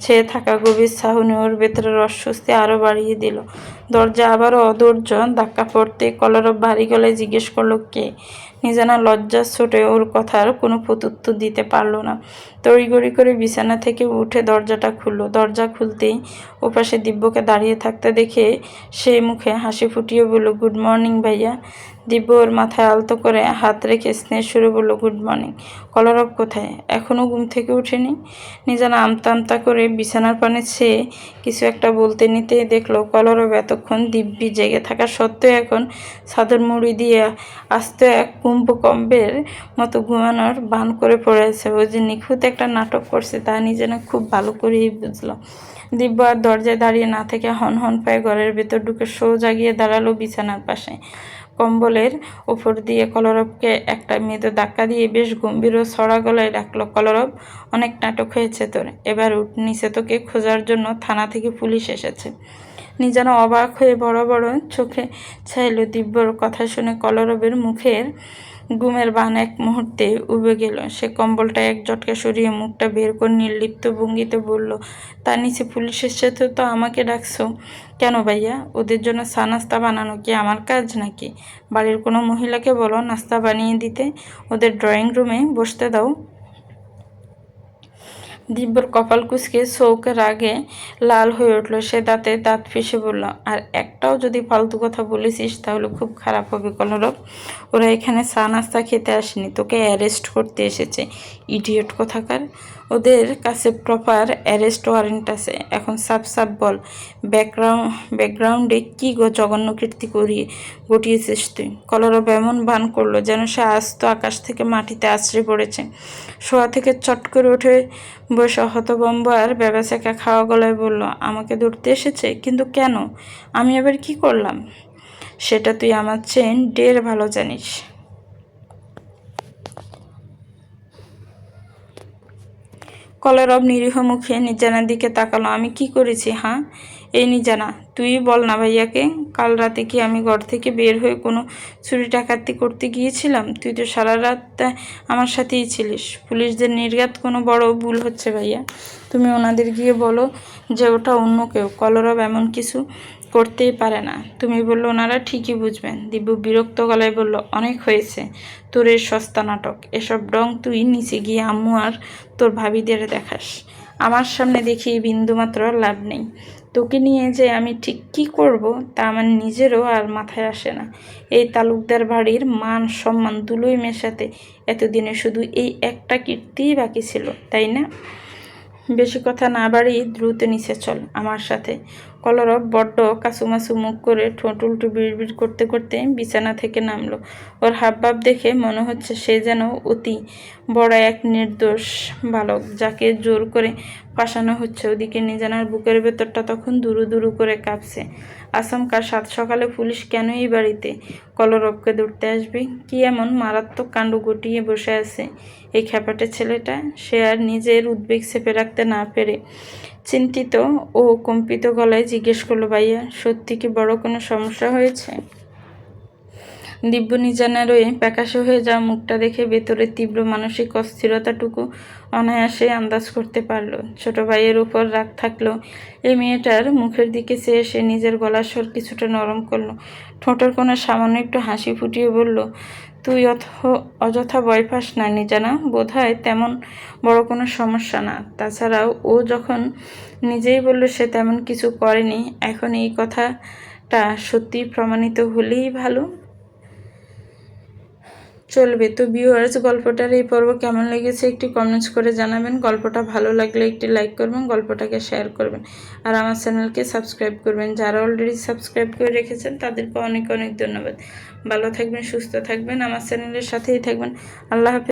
ছেয়ে থাকা গভীর চাহনি ওর ভেতরের অস্বস্তি আরো বাড়িয়ে দিল। দরজা আবারও অধৈর্য ধাক্কা পড়তে কলরব ভারী গলায় জিজ্ঞেস করলো, কে? নিজানা লজ্জার ছোটে ওর কথার কোনো প্রত্যুত্তর দিতে পারল না। তড়িঘড়ি করে বিছানা থেকে উঠে দরজাটা খুলল। দরজা খুলতেই ওপাশে দিব্যকে দাঁড়িয়ে থাকতে দেখে সেই মুখে হাসি ফুটিয়ে বলল, গুড মর্নিং ভাইয়া। দিব্য ওর মাথায় আলতো করে হাত রেখে স্নেহ সুরে বলল, গুড মর্নিং। কলরব কোথায়? এখনও ঘুম থেকে উঠেনি। নিজানা আমতা আমতা করে বিছানার পানে ছেয়ে কিছু একটা বলতে নিতেই দেখলো কলরব এতক্ষণ দিব্যি জেগে থাকা সত্ত্বেও এখন চাদর মুড়ি দিয়ে আস্ত এক কুম্ভকম্বের মতো ঘুমানোর ভান করে পড়ে আছে। ও যে নিখুঁত একটা নাটক করছে তা নিজানা খুব ভালো করেই বুঝলো। দিব্য আর দরজায় দাঁড়িয়ে না থেকে হন হন পায়ে ঘরের ভেতর ঢুকে সোজা গিয়ে দাঁড়ালো বিছানার পাশে। কম্বলের ওপর দিয়ে কলরবকে একটা মৃদু ধাক্কা দিয়ে বেশ গম্ভীর ও ছড়া গলায় ডাকলো, কলরব, অনেক নাটক হয়েছে তোর, এবার উঠ, নিচে তোকে খোঁজার জন্য থানা থেকে পুলিশ এসেছে। নিজানা অবাক হয়ে বড় বড় চোখে চাইল। দিব্যর কথা শুনে কলরবের মুখের ঘুমের বান এক মুহূর্তে উবে গেল। সে কম্বলটা এক ঝটকা সরিয়ে মুখটা বের করে নির্লিপ্ত ভঙ্গিতে বলল, তার নিচে পুলিশ এসেছে তো আমাকে ডাকছো কেন ভাইয়া? ওদের জন্য চা নাস্তা বানানো কি আমার কাজ নাকি? বাড়ির কোনো মহিলাকে বলো নাস্তা বানিয়ে দিতে, ওদের ড্রয়িং রুমে বসতে দাও। দিব্যর কপাল কুঁচকে চোখ রাগে লাল হয়ে উঠল। সে দাঁতে দাঁত পিষে বলল, আর একটাও যদি ফালতু কথা বলেছিস তাহলে খুব খারাপ হবে কলরব। ওরা এখানে চা নাস্তা খেতে আসেনি, তোকে অ্যারেস্ট করতে এসেছে, ইডিয়েট কোথাকার। ওদের কাছে প্রপার অ্যারেস্ট ওয়ারেন্ট আছে। এখন সাপ সাপ বল, ব্যাকগ্রাউন্ডে কী জঘন্য কীর্তি ঘটিয়েছিস তুই? কলরব এমন ভান করলো যেন সে আস্ত আকাশ থেকে মাটিতে আছড়ে পড়েছে। শোয়া থেকে চট করে উঠে বসে হতভম্ব আর বেবাচাকা খাওয়া গলায় বলল, আমাকে ধরতে এসেছে? কিন্তু কেন? আমি আবার কি করলাম? সেটা তুই আমার চেয়ে ঢের ভালো জানিস। কলরব নিরীহ মুখে নিজানার দিকে তাকালো। আমি কি করেছি? হ্যাঁ, এই নিজানা, তুই বল না ভাইয়াকে। কাল রাতে কি আমি ঘর থেকে বের হয়ে কোনো চুরি ডাকাতি করতে গিয়েছিলাম? তুই তো সারা রাত আমার সাথেই ছিলিস। পুলিশদের নির্ঘাত কোনো বড় ভুল হচ্ছে ভাইয়া। তুমি ওনাদের গিয়ে বলো যে ওটা অন্য কেউ। কলরব এমন কিছু করতেই পারে না। তুমি বললো ওনারা ঠিকই বুঝবেন। দিব্য বিরক্ত গলায় বলল, অনেক হয়েছে তোর এই সস্তা নাটক। এসব ডং তুই নিচে গিয়ে আম্মু আর তোর ভাবিদের দেখাস। আমার সামনে দেখিয়ে বিন্দুমাত্র লাভ নেই। তোকে নিয়ে যে আমি ঠিক কী করব তা আমার নিজেরও আর মাথায় আসে না। এই তালুকদার বাড়ির মান সম্মান দুলোই মেশাতে এতদিনে শুধু এই একটা কীর্তিই বাকি ছিল, তাই না? বেশি কথা না বাড়িয়ে দ্রুত নিচে চল আমার সাথে। কলরব বড্ড কাছুমাছু মুখ করে ঠোঁট উল্টো বিড়বিড় করতে করতে বিছানা থেকে নামলো। ওর হাবভাব দেখে মনে হচ্ছে সে যেন অতি বড় এক নির্দোষ বালক যাকে জোর করে ফাঁসানো হচ্ছে। ওদিকে নিজানার বুকের ভেতরটা তখন দুরু দুরু করে কাঁপছে। আচমকা সাত সকালে পুলিশ কেন এই বাড়িতে কলরবকে ধরতে আসবে? কি এমন মারাত্মক কাণ্ড ঘটিয়ে বসে আছে এই খ্যাপাটে ছেলেটা? সে আর নিজের উদ্বেগ চেপে রাখতে না পেরে চিন্তিত ও কম্পিত গলায় জিজ্ঞেস করলো, ভাইয়া সত্যি কি বড় কোনো সমস্যা হয়েছে? দিব্য নিজানার ওই প্যাকাশে হয়ে যাওয়া মুখটা দেখে ভেতরের তীব্র মানসিক অস্থিরতাটুকু অনায়াসে আন্দাজ করতে পারল। ছোট ভাইয়ের উপর রাগ থাকলেও এই মেয়েটার মুখের দিকে চেয়ে সে নিজের গলার স্বর কিছুটা নরম করলো। ঠোঁটের কোণে সামান্য একটু হাসি ফুটিয়ে বলল, তুই অযথা ভয় পাস না নিজানা, বোধহয় তেমন বড় কোনো সমস্যা না। তাছাড়াও ও যখন নিজেই বলল সে তেমন কিছু করেনি, এখন এই কথাটা সত্যিই প্রমাণিত হলেই ভালো। চলবে তো ভিউয়ার্স, গল্পটার এই পর্ব কেমন লেগেছে একটি কমেন্টস করে জানাবেন। গল্পটা ভালো লাগলে একটি লাইক করবেন, গল্পটাকে শেয়ার করবেন, আর আমার চ্যানেলকে সাবস্ক্রাইব করবেন। যারা অলরেডি সাবস্ক্রাইব করে রেখেছেন তাদেরকে অনেক অনেক ধন্যবাদ। ভালো থাকবেন, সুস্থ থাকবেন, আমার চ্যানেলের সাথেই থাকবেন। আল্লাহ হাফেজ।